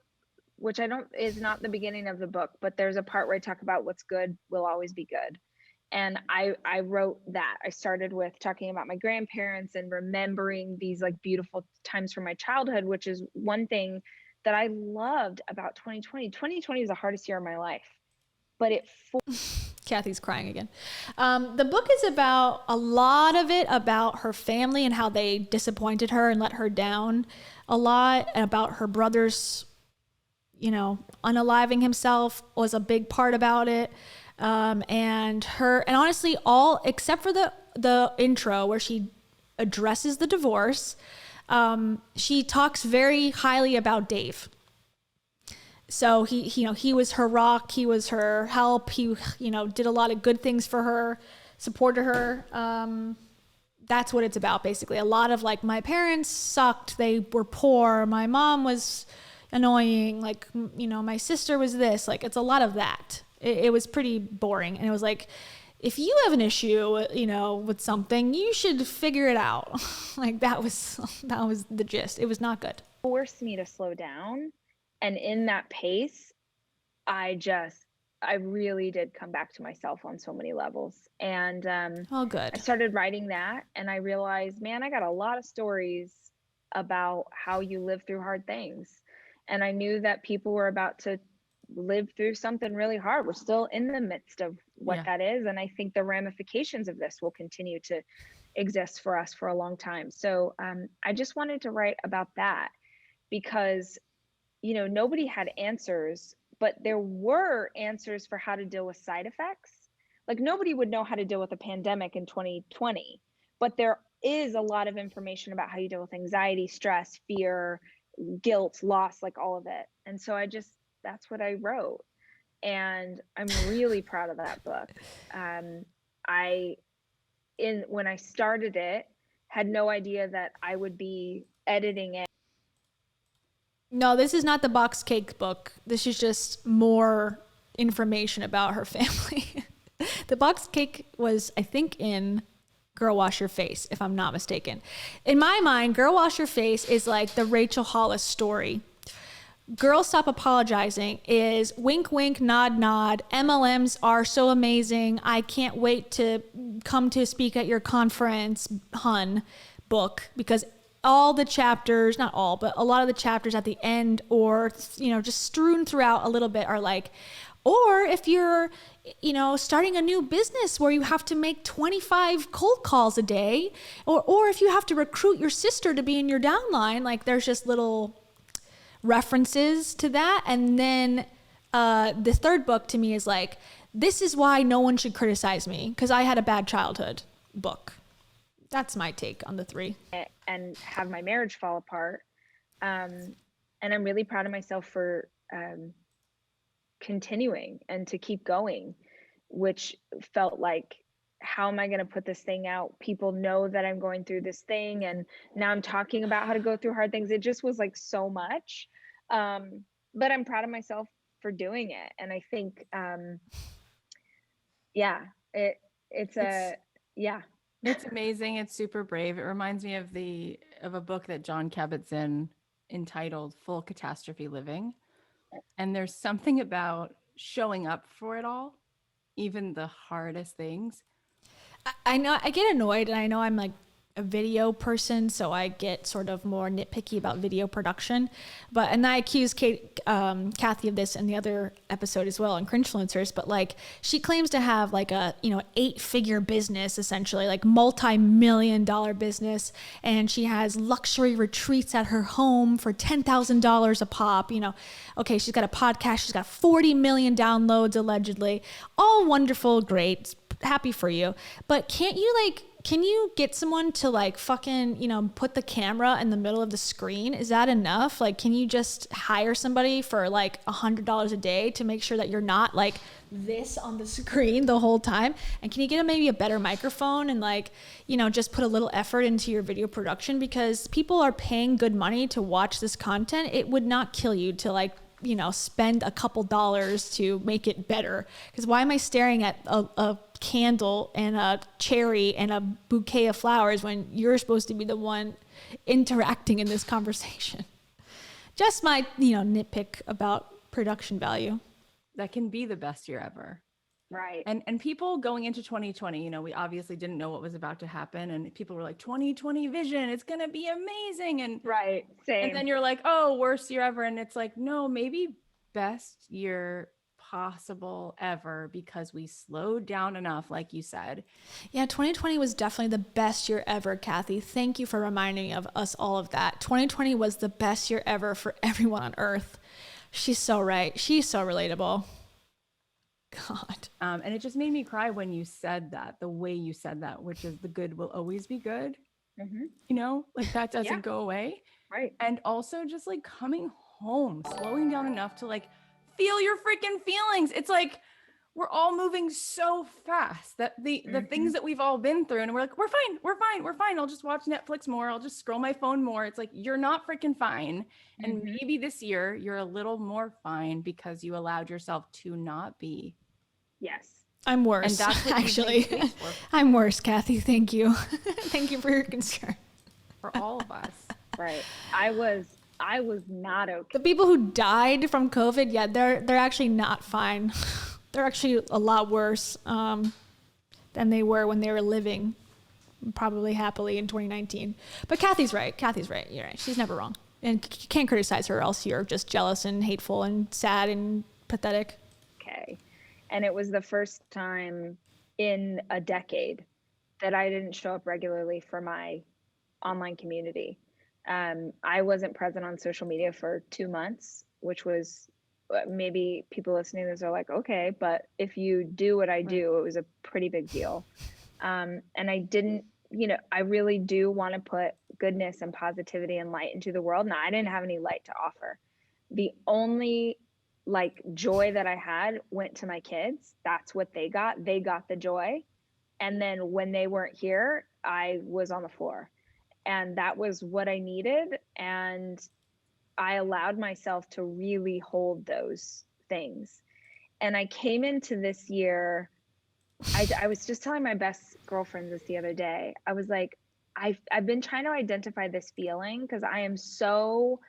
which is not the beginning of the book, but there's a part where I talk about what's good will always be good. And I wrote that. I started with talking about my grandparents and remembering these like beautiful times from my childhood, which is one thing that I loved about 2020. 2020 was the hardest year of my life, but Cathy's crying again. The book is about a lot of it about her family and how they disappointed her and let her down a lot, and about her brother's, you know, unaliving himself was a big part about it. And honestly, all except for the intro where she addresses the divorce, she talks very highly about Dave. So he was her rock. He was her help. He, you know, did a lot of good things for her, supported her. That's what it's about, basically. A lot of like, my parents sucked. They were poor. My mom was annoying. Like, you know, my sister was this. Like, it's a lot of that. It was pretty boring. And it was like, if you have an issue, you know, with something, you should figure it out. Like, that was the gist. It was not good. Forced me to slow down. And in that pace, I really did come back to myself on so many levels. And oh, good. I started writing that and I realized, man, I got a lot of stories about how you live through hard things. And I knew that people were about to live through something really hard. We're still in the midst of what that is. And I think the ramifications of this will continue to exist for us for a long time. So I just wanted to write about that because, you know, nobody had answers, but there were answers for how to deal with side effects. Like nobody would know how to deal with a pandemic in 2020, but there is a lot of information about how you deal with anxiety, stress, fear, guilt, loss, like all of it. And so that's what I wrote. And I'm really proud of that book. When I started it, had no idea that I would be editing it. No, this is not the box cake book. This is just more information about her family. The box cake was, I think, in Girl Wash Your Face, if I'm not mistaken. In my mind, Girl Wash Your Face is like the Rachel Hollis story. Girl Stop Apologizing is wink, wink, nod, nod. MLMs are so amazing. I can't wait to come to speak at your conference, hun, book, because all the chapters, not all, but a lot of the chapters at the end or, you know, just strewn throughout a little bit are like, or if you're, you know, starting a new business where you have to make 25 cold calls a day, or if you have to recruit your sister to be in your downline, like there's just little references to that. And then the third book to me is like, this is why no one should criticize me because I had a bad childhood book. That's my take on the three. And have my marriage fall apart. And I'm really proud of myself for continuing and to keep going, which felt like, how am I going to put this thing out? People know that I'm going through this thing, and now I'm talking about how to go through hard things. It just was like so much. But I'm proud of myself for doing it. And I think, It's amazing. It's super brave. It reminds me of a book that John Kabat-Zinn entitled Full Catastrophe Living. And there's something about showing up for it all, even the hardest things. I know I get annoyed, and I know I'm like a video person, so I get sort of more nitpicky about video production. And I accuse Cathy of this in the other episode as well on Cringefluencers. But like, she claims to have like a 8-figure business, essentially like multi-million-dollar business, and she has luxury retreats at her home for $10,000 a pop. Okay, she's got a podcast, she's got 40 million downloads allegedly. All wonderful, great, happy for you. But can you get someone to like fucking, put the camera in the middle of the screen? Is that enough? Like, can you just hire somebody for like $100 a day to make sure that you're not like this on the screen the whole time? And can you get maybe a better microphone and like, just put a little effort into your video production? Because people are paying good money to watch this content. It would not kill you to like, spend a couple dollars to make it better. Because why am I staring at a candle and a cherry and a bouquet of flowers when you're supposed to be the one interacting in this conversation? Just my, nitpick about production value. That can be the best year ever. Right. And people going into 2020, we obviously didn't know what was about to happen. And people were like, 2020 vision, it's going to be amazing. And right. Same. And then you're like, oh, worst year ever. And it's like, no, maybe best year possible ever, because we slowed down enough, like you said. Yeah, 2020 was definitely the best year ever, Cathy. Thank you for reminding of us all of that. 2020 was the best year ever for everyone on earth. She's so right. She's so relatable. God. And it just made me cry when you said that, the way you said that, which is the good will always be good. Mm-hmm. Like that doesn't go away. Right. And also just like coming home, slowing down enough to like feel your freaking feelings. It's like we're all moving so fast that the things that we've all been through, and we're like, we're fine. I'll just watch Netflix more. I'll just scroll my phone more. It's like, you're not freaking fine. And maybe this year you're a little more fine because you allowed yourself to not be. Yes. I'm worse. And that's what actually. I'm worse, Cathy. Thank you. Thank you for your concern. For all of us. Right. I was not okay. The people who died from COVID, yeah, they're actually not fine. They're actually a lot worse than they were when they were living. probably happily in 2019. But Cathy's right. You're right. She's never wrong. And you can't criticize her, or else you're just jealous and hateful and sad and pathetic. Okay. And it was the first time in a decade that I didn't show up regularly for my online community. I wasn't present on social media for 2 months, which was, maybe people listening to this are like, okay, but if you do what I do, it was a pretty big deal. And I didn't, I really do want to put goodness and positivity and light into the world. Now, I didn't have any light to offer. The only joy that I had went to my kids. That's what they got. They got the joy. And then when they weren't here, I was on the floor. And that was what I needed. And I allowed myself to really hold those things. And I came into this year, I was just telling my best girlfriends this the other day. I was like, I've been trying to identify this feeling because I am so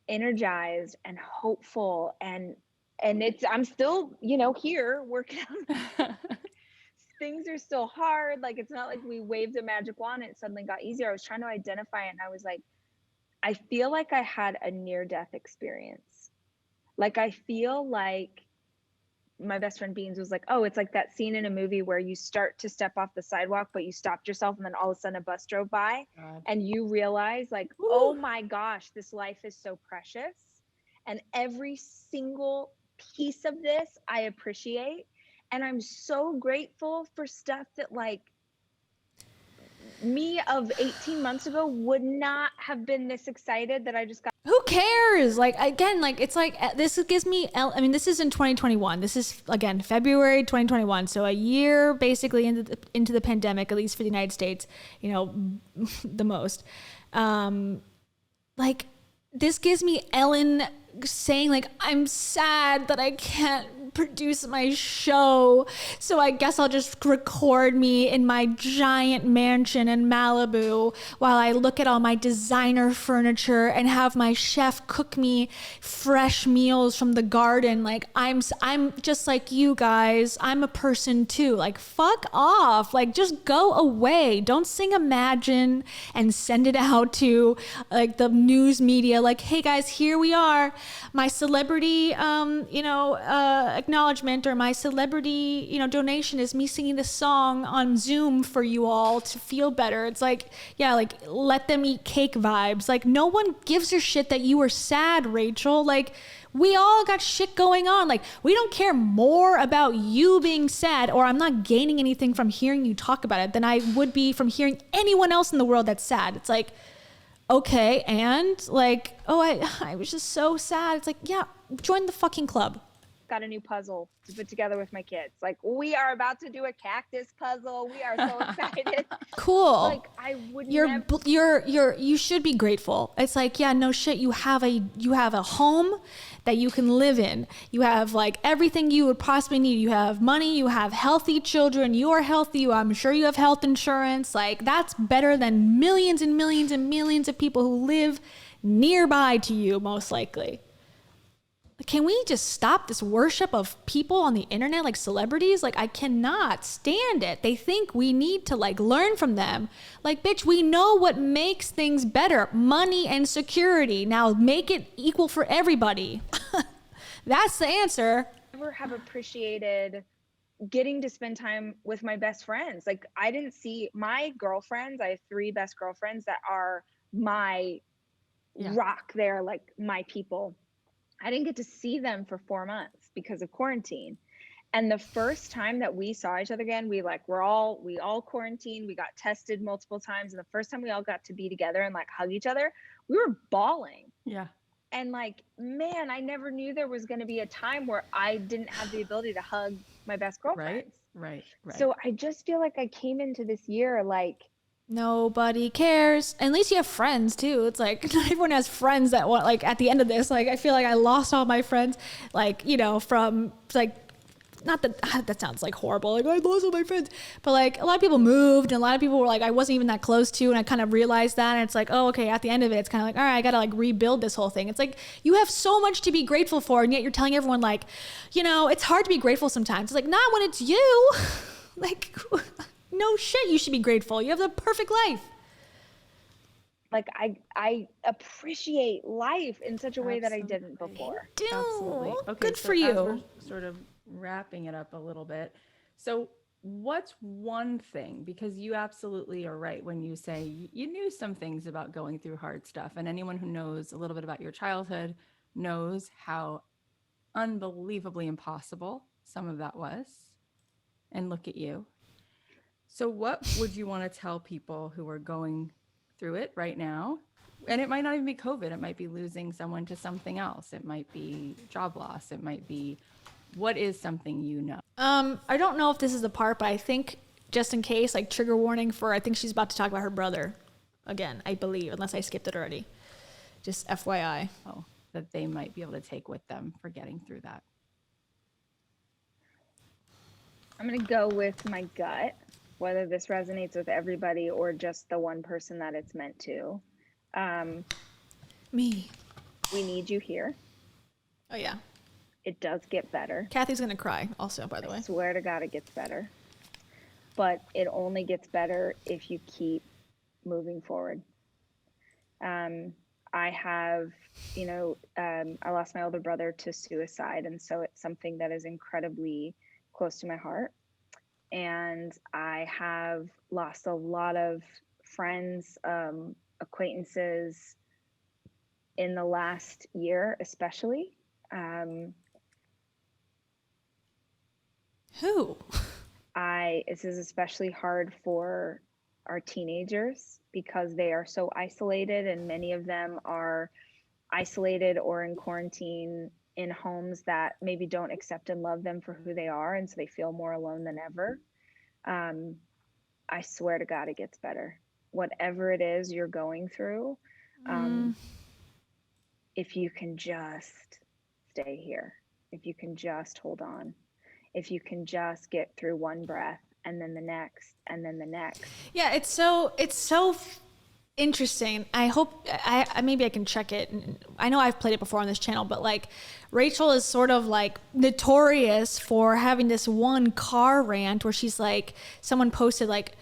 energized and hopeful, and I'm still, here working on things are still hard. Like, it's not like we waved a magic wand and it suddenly got easier. I was trying to identify it, and I was like, I feel like I had a near-death experience. Like, I feel like my best friend Beans was like, oh, it's like that scene in a movie where you start to step off the sidewalk, but you stopped yourself, and then all of a sudden a bus drove by. God. And you realize like, ooh, oh my gosh, this life is so precious. And every single piece of this I appreciate. And I'm so grateful for stuff that like me of 18 months ago would not have been this excited that I just got. Who cares? Like, again, like, it's like, this gives me, I mean, this is in 2021. This is, again, February 2021. So a year basically into the pandemic, at least for the United States, the most. Like, this gives me Ellen saying, like, I'm sad that I can't produce my show, so I guess I'll just record me in my giant mansion in Malibu while I look at all my designer furniture and have my chef cook me fresh meals from the garden. Like, I'm just like you guys. I'm a person too. Like, fuck off. Like, just go away. Don't sing Imagine and send it out to like the news media. Like, hey guys, here we are. My celebrity, acknowledgement, or my celebrity, donation is me singing this song on Zoom for you all to feel better. It's like, yeah, like, let them eat cake vibes. Like, no one gives a shit that you were sad, Rachel. Like, we all got shit going on. Like, we don't care more about you being sad, or I'm not gaining anything from hearing you talk about it than I would be from hearing anyone else in the world that's sad. It's like, okay, and like, oh, I was just so sad. It's like, yeah, join the fucking club. Got a new puzzle to put together with my kids. Like, we are about to do a cactus puzzle. We are so excited. Cool. Like, I would never. You should be grateful. It's like, yeah, no shit. You have a home that you can live in. You have like everything you would possibly need. You have money. You have healthy children. You are healthy. I'm sure you have health insurance. Like, that's better than millions and millions and millions of people who live nearby to you, most likely. Can we just stop this worship of people on the internet, like celebrities? Like, I cannot stand it. They think we need to like learn from them. Like, bitch, we know what makes things better. Money and security. Now make it equal for everybody. That's the answer. I never have appreciated getting to spend time with my best friends. Like, I didn't see my girlfriends. I have 3 best girlfriends that are my rock. They're like my people. I didn't get to see them for 4 months because of quarantine. And the first time that we saw each other again, we all quarantined. We got tested multiple times. And the first time we all got to be together and like hug each other, we were bawling. Yeah. And like, man, I never knew there was going to be a time where I didn't have the ability to hug my best girlfriends. Right. So I just feel like I came into this year like, nobody cares. At least you have friends too. It's like not everyone has friends that want, like, at the end of this, like, I feel like I lost all my friends, like, from like, not that sounds like horrible, like I lost all my friends, but like a lot of people moved and a lot of people were like I wasn't even that close to, and I kind of realized that, and it's like, oh, okay, at the end of it, it's kind of like, all right, I gotta like rebuild this whole thing. It's like you have so much to be grateful for, and yet you're telling everyone like, it's hard to be grateful sometimes. It's like, not when it's you. Like, no shit, you should be grateful. You have the perfect life. Like I appreciate life in such a way that I didn't before. Dude, Absolutely. Okay, good so for as you. we're sort of wrapping it up a little bit. So what's one thing, because you absolutely are right when you say you knew some things about going through hard stuff, and anyone who knows a little bit about your childhood knows how unbelievably impossible some of that was. And look at you. So what would you want to tell people who are going through it right now? And it might not even be COVID. It might be losing someone to something else. It might be job loss. It might be, what is something you know? I don't know if this is the part, but I think just in case, like trigger warning for, I think she's about to talk about her brother again, I believe, unless I skipped it already. Just FYI. Oh, that they might be able to take with them for getting through that. I'm going to go with my gut, whether this resonates with everybody or just the one person that it's meant to. Me. We need you here. Oh, yeah. It does get better. Kathy's going to cry also, by the way. I swear to God, it gets better. But it only gets better if you keep moving forward. I have, I lost my older brother to suicide. And so it's something that is incredibly close to my heart. And I have lost a lot of friends, acquaintances in the last year, especially. Who? This is especially hard for our teenagers because they are so isolated, and many of them are isolated or in quarantine in homes that maybe don't accept and love them for who they are, and so they feel more alone than ever. I swear to God, it gets better. Whatever it is you're going through, if you can just stay here, if you can just hold on, if you can just get through one breath and then the next and then the next. Yeah, it's so interesting. I hope maybe I can check it. I know I've played it before on this channel, but like Rachel is sort of like notorious for having this one car rant where she's like, someone posted like,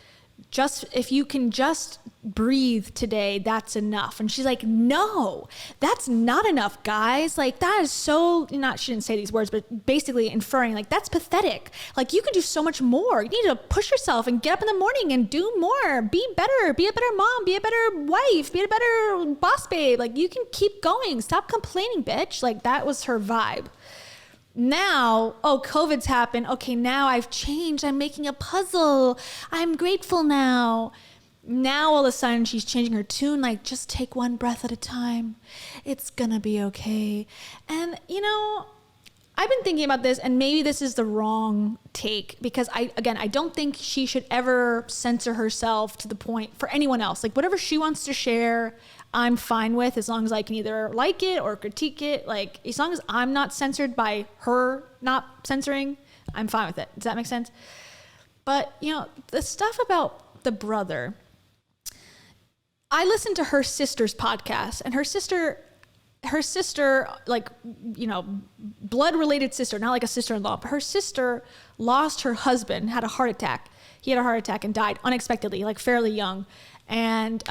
just if you can just breathe today, that's enough. And she's like, no, that's not enough, guys. Like that is so, she didn't say these words, but basically inferring like that's pathetic. Like you can do so much more. You need to push yourself and get up in the morning and do more. Be better. Be a better mom. Be a better wife. Be a better boss babe. Like you can keep going. Stop complaining, bitch. Like that was her vibe. Now, COVID's happened. Okay, now I've changed. I'm making a puzzle. I'm grateful now. Now all of a sudden she's changing her tune, like just take one breath at a time. It's gonna be okay. And I've been thinking about this, and maybe this is the wrong take because I don't think she should ever censor herself to the point for anyone else. Like whatever she wants to share, I'm fine with, as long as I can either like it or critique it. Like as long as I'm not censored by her not censoring, I'm fine with it. Does that make sense? But the stuff about the brother, I listened to her sister's podcast, and her sister, like, blood related sister, not like a sister-in-law, but her sister lost her husband, had a heart attack. He had a heart attack and died unexpectedly, like fairly young. And,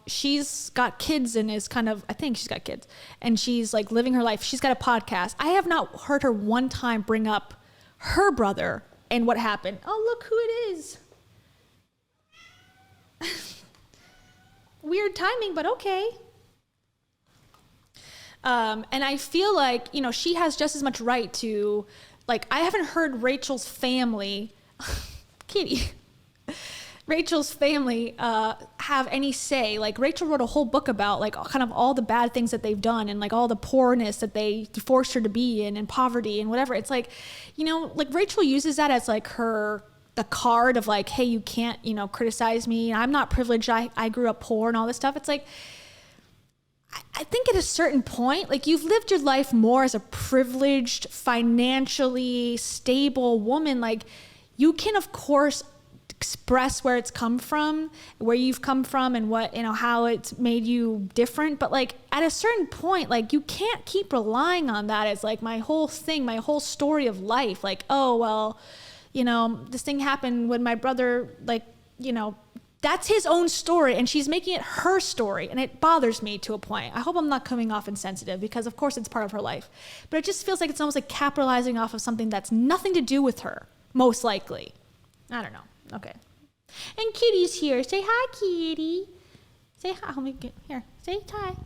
she's got kids and is I think she's got kids, and she's like living her life. She's got a podcast. I have not heard her one time bring up her brother and what happened. Oh, look who it is. Weird timing, but okay. And I feel like, she has just as much right to, like, I haven't heard Rachel's family, Katie, Rachel's family have any say. Like Rachel wrote a whole book about like kind of all the bad things that they've done and like all the poorness that they forced her to be in and poverty and whatever. It's like, like Rachel uses that as like the card of like, hey, you can't, criticize me. I'm not privileged. I grew up poor and all this stuff. It's like, I think at a certain point, like you've lived your life more as a privileged, financially stable woman. Like you can, of course, express where it's come from, where you've come from and what, how it's made you different. But like at a certain point, like you can't keep relying on that as like my whole thing, my whole story of life. Like, oh, well, this thing happened when my brother, like, that's his own story, and she's making it her story, and it bothers me to a point. I hope I'm not coming off insensitive, because of course it's part of her life, but it just feels like it's almost like capitalizing off of something that's nothing to do with her, most likely. I don't know. Okay. And Kitty's here. Say hi, Kitty. Say hi. Let me get here. Say hi.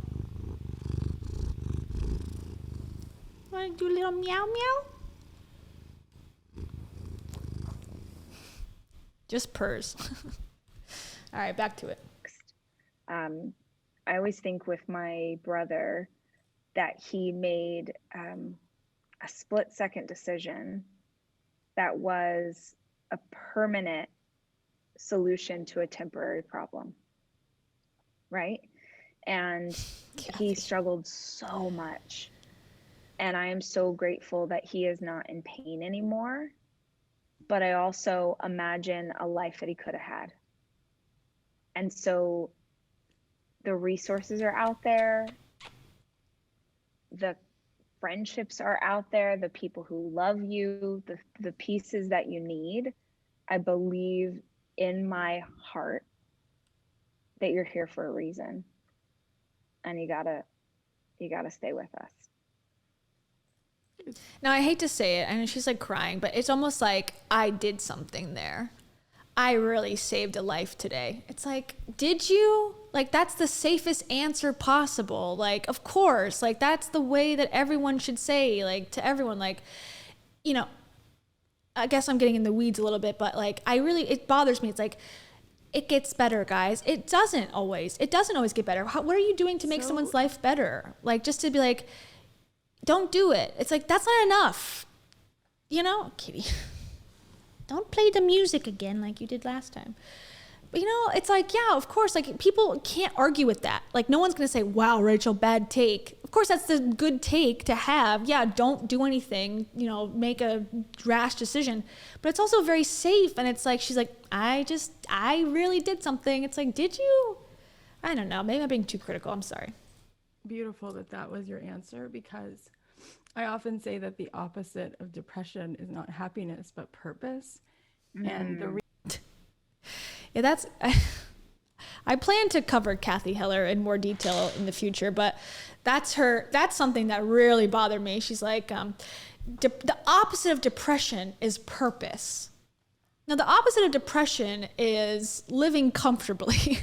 Want to do a little meow meow? Just purrs. All right, back to it. I always think with my brother that he made a split-second decision that was a permanent solution to a temporary problem, right? And he struggled so much. And I am so grateful that he is not in pain anymore. But I also imagine a life that he could have had. And so the resources are out there. The friendships are out there. The people who love you, the pieces that you need. I believe in my heart that you're here for a reason. And you gotta stay with us. Now, I hate to say it, I know she's like crying, but it's almost like I did something there. I really saved a life today. It's like, did you? Like, that's the safest answer possible. Like, of course, like, that's the way that everyone should say, like, to everyone, like, I guess I'm getting in the weeds a little bit, but like, it bothers me. It's like, it gets better, guys. It doesn't always get better. What are you doing to make someone's life better? Like, just to be like, don't do it. It's like, that's not enough. Kitty, don't play the music again like you did last time. But it's like, yeah, of course, like, people can't argue with that. Like, no one's going to say, wow, Rachel, bad take. Of course, that's the good take to have. Yeah, don't do anything, make a rash decision. But it's also very safe. And it's like, she's like, I really did something. It's like, did you? I don't know. Maybe I'm being too critical. I'm sorry. Beautiful that was your answer, because I often say that the opposite of depression is not happiness, but purpose. And yeah, that's, I plan to cover Cathy Heller in more detail in the future, but that's something that really bothered me. She's like, the opposite of depression is purpose. Now, the opposite of depression is living comfortably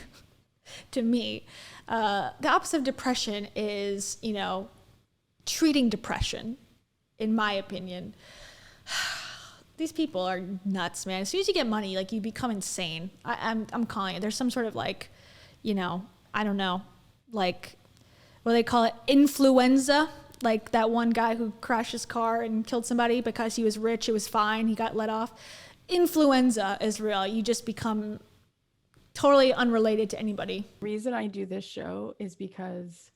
to me. The opposite of depression is, treating depression, in my opinion. These people are nuts, man. As soon as you get money, like, you become insane. I'm calling it. There's some sort of like, I don't know, like, what do they call it? Influenza. Like that one guy who crashed his car and killed somebody because he was rich. It was fine. He got let off. Influenza is real. You just become totally unrelated to anybody. The reason I do this show is because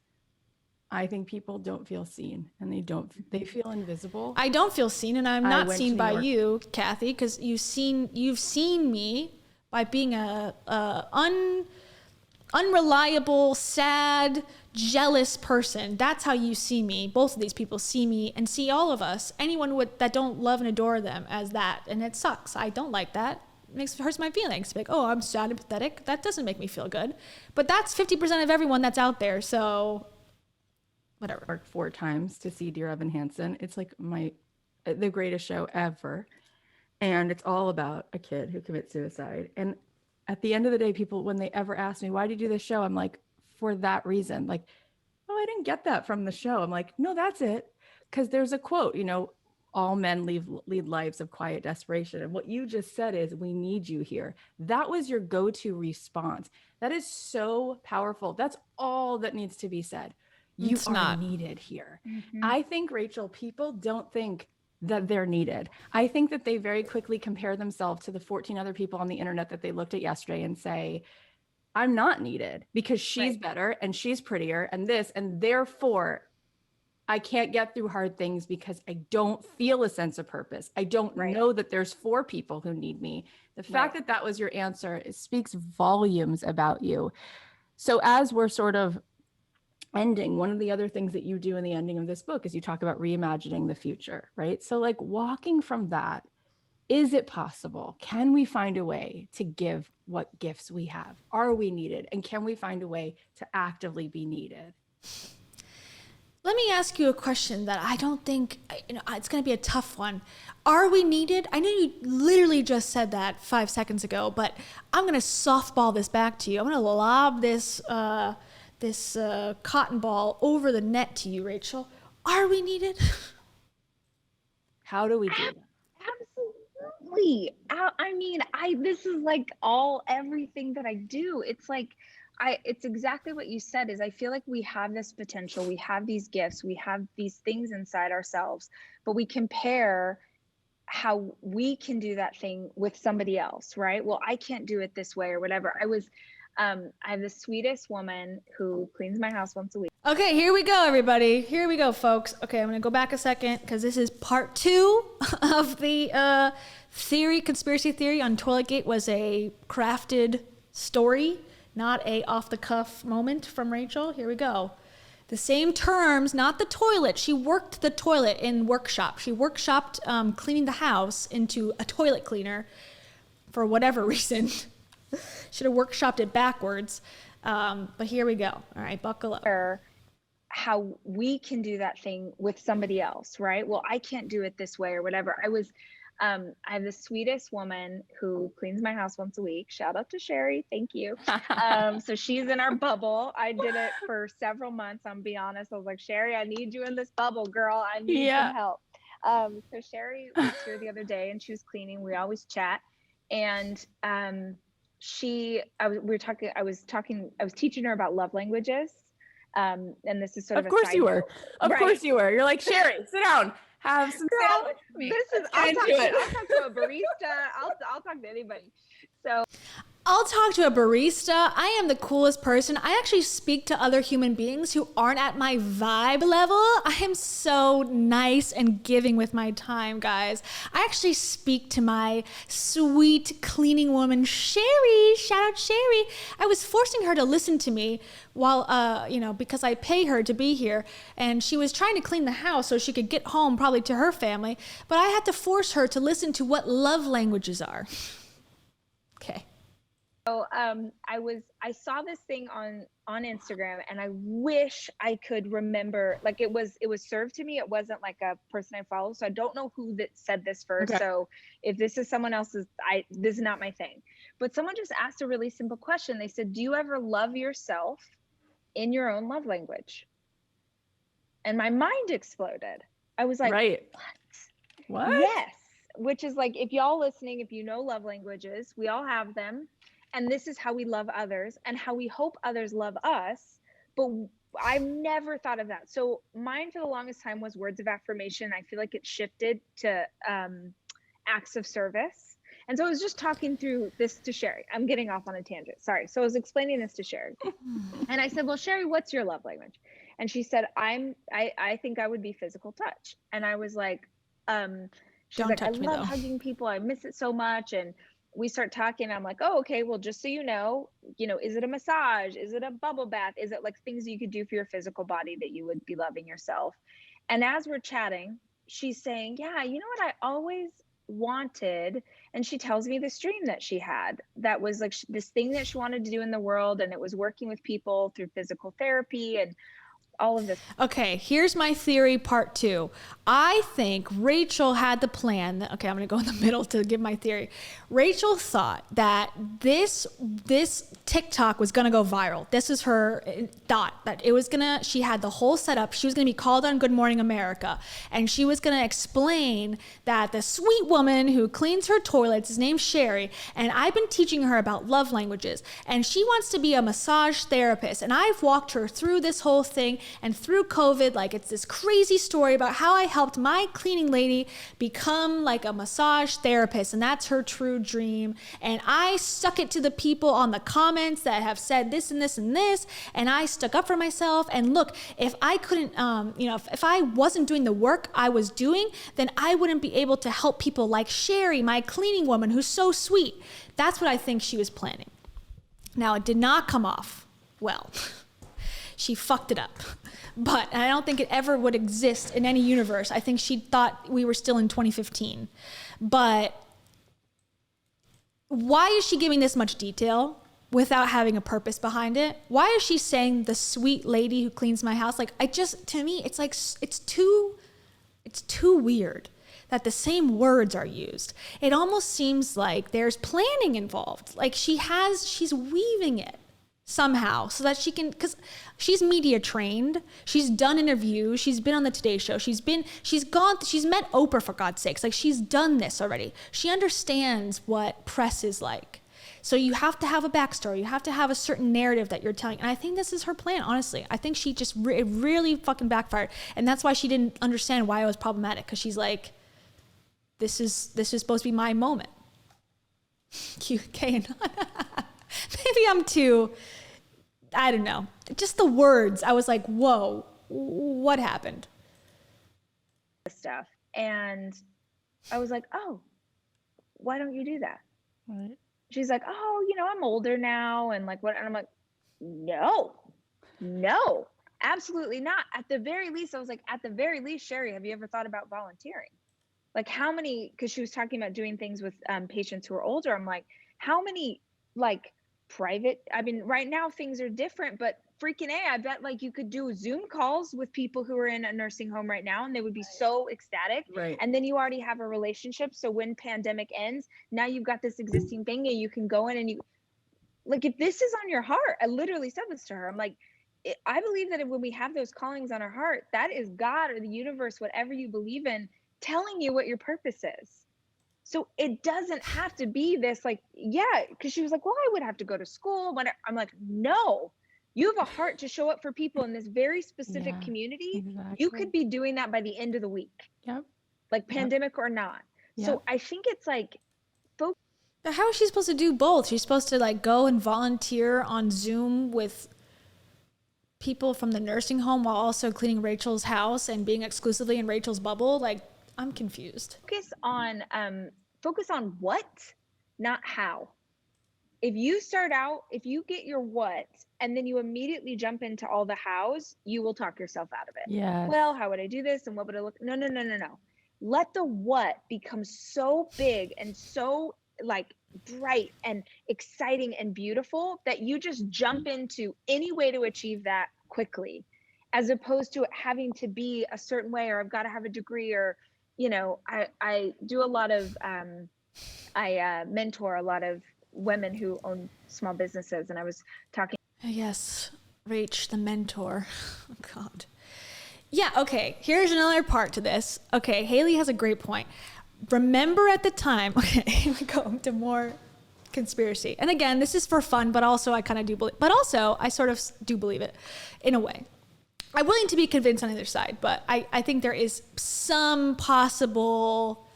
I think people don't feel seen, and they feel invisible. I don't feel seen, and I'm not seen by you, Cathy, because you've seen me by being a unreliable, sad, jealous person. That's how you see me. Both of these people see me and see all of us. Anyone that don't love and adore them as that, and it sucks. I don't like that. Hurts my feelings. Like, oh, I'm sad and pathetic. That doesn't make me feel good. But that's 50% of everyone that's out there. So whatever. 4 times to see Dear Evan Hansen. It's like the greatest show ever. And it's all about a kid who commits suicide. And at the end of the day, people, when they ever ask me, why do you do this show? I'm like, for that reason. Like, oh, I didn't get that from the show. I'm like, no, that's it. Because there's a quote, all men lead lives of quiet desperation. And what you just said is, we need you here. That was your go-to response. That is so powerful. That's all that needs to be said. You are needed here. Mm-hmm. I think, Rachel, people don't think that they're needed. I think that they very quickly compare themselves to the 14 other people on the internet that they looked at yesterday and say, I'm not needed because she's better and she's prettier and this, and therefore I can't get through hard things because I don't feel a sense of purpose. I don't know that there's 4 people who need me. The fact that that was your answer, it speaks volumes about you. So as we're sort of ending, one of the other things that you do in the ending of this book is you talk about reimagining the future, right? So like walking from that Is it possible? Can we find a way to give what gifts we have? Are we needed? And can we find a way to actively be needed? Let me ask you a question that I don't think, it's going to be a tough one. Are we needed? I know you literally just said that 5 seconds ago, but I'm going to softball this back to you. I'm going to lob this cotton ball over the net to you, Rachel. Are we needed? How do we do that? Absolutely. I mean, this is like everything that I do. It's like, it's exactly what you said. Is I feel like we have this potential, we have these gifts, we have these things inside ourselves, but we compare how we can do that thing with somebody else, right? Well, I can't do it this way or whatever. I have the sweetest woman who cleans my house once a week. Okay, here we go, everybody. Here we go, folks. Okay, I'm going to go back a second because this is part 2 of the conspiracy theory on Toiletgate. Was a crafted story, not a off-the-cuff moment from Rachel. Here we go. The same terms, not the toilet. She worked the toilet in workshop. She workshopped cleaning the house into a toilet cleaner for whatever reason. Should have workshopped it backwards. But here we go. All right, buckle up. How we can do that thing with somebody else, right? Well, I can't do it this way or whatever. I have the sweetest woman who cleans my house once a week. Shout out to Sherry. Thank you. So she's in our bubble. I did it for several months. I'm be honest. I was like, Sherry, I need you in this bubble, girl. I need some help. So Sherry was here the other day and she was cleaning. We always chat. And I was teaching her about love languages. And this is sort of Of course you were. Of course you were. You're like, Sherry, sit down. Have some sandwich with me. I'll talk to a barista. I'll talk to anybody. So I'll talk to a barista. I am the coolest person. I actually speak to other human beings who aren't at my vibe level. I am so nice and giving with my time, guys. I actually speak to my sweet cleaning woman, Sherry. Shout out Sherry. I was forcing her to listen to me while, because I pay her to be here. And she was trying to clean the house so she could get home probably to her family. But I had to force her to listen to what love languages are. Okay. So I saw this thing on Instagram and I wish I could remember, like it was served to me. It wasn't like a person I follow. So I don't know who that said this first. Okay. So if this is someone else's, this is not my thing, but someone just asked a really simple question. They said, do you ever love yourself in your own love language? And my mind exploded. I was like, right. What? Yes. Which is like, if y'all listening, if you know love languages, we all have them. And this is how we love others and how we hope others love us. But I've never thought of that. So mine for the longest time was words of affirmation. I feel like it shifted to acts of service. And so I was just talking through this to Sherry. I'm getting off on a tangent. Sorry. So I was explaining this to Sherry. And I said, well, Sherry, what's your love language? And she said, I think I would be physical touch. And I was like, she's like, I love hugging people. I miss it so much. And we start talking. I'm like, oh, okay. Well, just so you know, is it a massage? Is it a bubble bath? Is it like things you could do for your physical body that you would be loving yourself? And as we're chatting, she's saying, yeah, you know what I always wanted? And she tells me this dream that she had that was like this thing that she wanted to do in the world. And it was working with people through physical therapy and all of this. Okay, here's my theory part 2. I think Rachel had the plan. Okay, I'm going to go in the middle to give my theory. Rachel thought that this TikTok was going to go viral. This is her thought, that it was going to, she had the whole setup. She was going to be called on Good Morning America. And she was going to explain that the sweet woman who cleans her toilets is named Sherry. And I've been teaching her about love languages. And she wants to be a massage therapist. And I've walked her through this whole thing. And through COVID, like it's this crazy story about how I helped my cleaning lady become like a massage therapist. And that's her true dream. And I stuck it to the people on the comments that have said this and this and this. And I stuck up for myself. And look, if I couldn't, if I wasn't doing the work I was doing, then I wouldn't be able to help people like Sherry, my cleaning woman, who's so sweet. That's what I think she was planning. Now, it did not come off well. She fucked it up. But I don't think it ever would exist in any universe. I think she thought we were still in 2015. But why is she giving this much detail without having a purpose behind it? Why is she saying the sweet lady who cleans my house? Like, to me, it's like, it's too weird that the same words are used. It almost seems like there's planning involved. Like she's weaving it somehow so that she can, because she's media trained. She's done interviews. She's been on the Today Show. She's met Oprah, for God's sakes. Like, she's done this already. She understands what press is like. So you have to have a backstory. You have to have a certain narrative that you're telling. And I think this is her plan, honestly. I think she just it really fucking backfired. And that's why she didn't understand why it was problematic. Because she's like, this is supposed to be my moment. QK. Maybe I'm too, I don't know. Just the words. I was like, whoa, what happened? Stuff. And I was like, oh, why don't you do that? Right. She's like, oh, I'm older now. And like, what? And I'm like, no, absolutely not. At the very least, I was like, Sherry, have you ever thought about volunteering? Like, how many, because she was talking about doing things with patients who are older. I'm like, how many like private, I mean, right now things are different, but freaking A, I bet like you could do Zoom calls with people who are in a nursing home right now and they would be so ecstatic. Right. And then you already have a relationship. So when pandemic ends, now you've got this existing thing and you can go in and you, like, if this is on your heart, I literally said this to her. I'm like, I believe that when we have those callings on our heart, that is God or the universe, whatever you believe in, telling you what your purpose is. So it doesn't have to be this like, yeah, because she was like, well, I would have to go to school. I'm like, no, you have a heart to show up for people in this very specific community. Exactly. You could be doing that by the end of the week. Yep. Like pandemic or not. Yep. So I think it's like, But how is she supposed to do both? She's supposed to like go and volunteer on Zoom with people from the nursing home while also cleaning Rachel's house and being exclusively in Rachel's bubble. Like, I'm confused. Focus on what, not how. If you start out, if you get your what, and then you immediately jump into all the hows, you will talk yourself out of it. Yes. Well, how would I do this? And what would I look? No. Let the what become so big and so like bright and exciting and beautiful that you just jump into any way to achieve that quickly, as opposed to having to be a certain way, or I've got to have a degree, or I do a lot of, I mentor a lot of women who own small businesses. And I was talking. Yes, Rach, the mentor. Oh, God. Yeah, okay, here's another part to this. Okay, Haley has a great point. Remember at the time, okay, we go into more conspiracy. And again, this is for fun, but also I kind of do believe, but also I sort of do believe it in a way. I'm willing to be convinced on either side, but I think there is some possible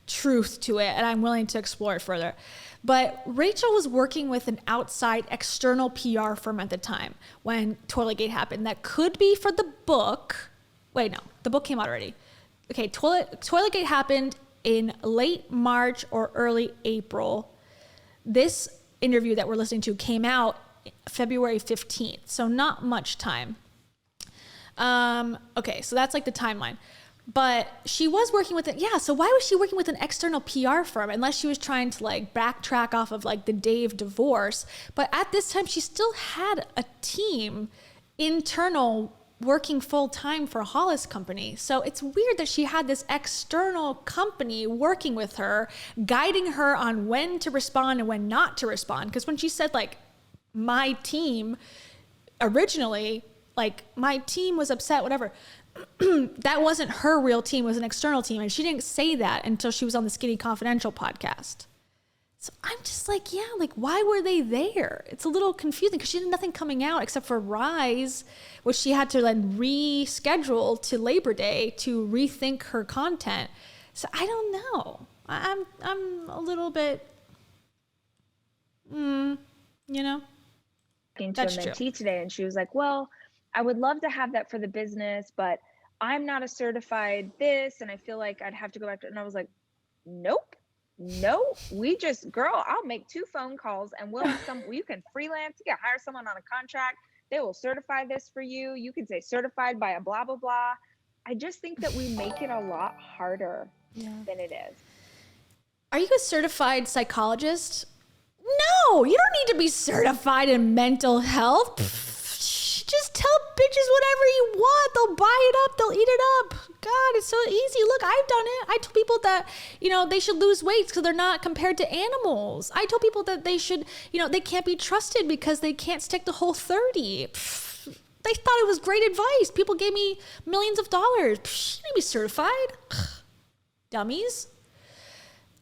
truth to it, and I'm willing to explore it further. But Rachel was working with an outside external PR firm at the time when Toiletgate happened. That could be for the book. Wait, no, the book came out already. Okay, Toiletgate happened in late March or early April. This interview that we're listening to came out February 15th, so not much time. Okay, so that's like the timeline. But she was working with it. Yeah, so why was she working with an external PR firm unless she was trying to like backtrack off of like the Dave divorce? But at this time, she still had a team internal working full time for Hollis Company. So it's weird that she had this external company working with her, guiding her on when to respond and when not to respond. Because when she said like my team originally, like my team was upset, whatever. That wasn't her real team, it was an external team. And she didn't say that until she was on the Skinny Confidential podcast. So I'm just like, yeah, like why were they there? It's a little confusing because she had nothing coming out except for Rise, which she had to then reschedule to Labor Day to rethink her content. So I don't know. I'm a little bit, you know? Talking to a mentee today, and she was like, well, I would love to have that for the business, but I'm not a certified this, and I feel like I'd have to go back to, and I was like, nope, no, girl, I'll make 2 phone calls and you can freelance, you can hire someone on a contract. They will certify this for you. You can say certified by a blah, blah, blah. I just think that we make it a lot harder than it is. Are you a certified psychologist? No, you don't need to be certified in mental health. Just tell bitches whatever you want. They'll buy it up. They'll eat it up. God, it's so easy. Look, I've done it. I told people that, they should lose weight because they're not compared to animals. I told people that they should, they can't be trusted because they can't stick the whole 30. They thought it was great advice. People gave me millions of dollars. You need to be certified. Dummies.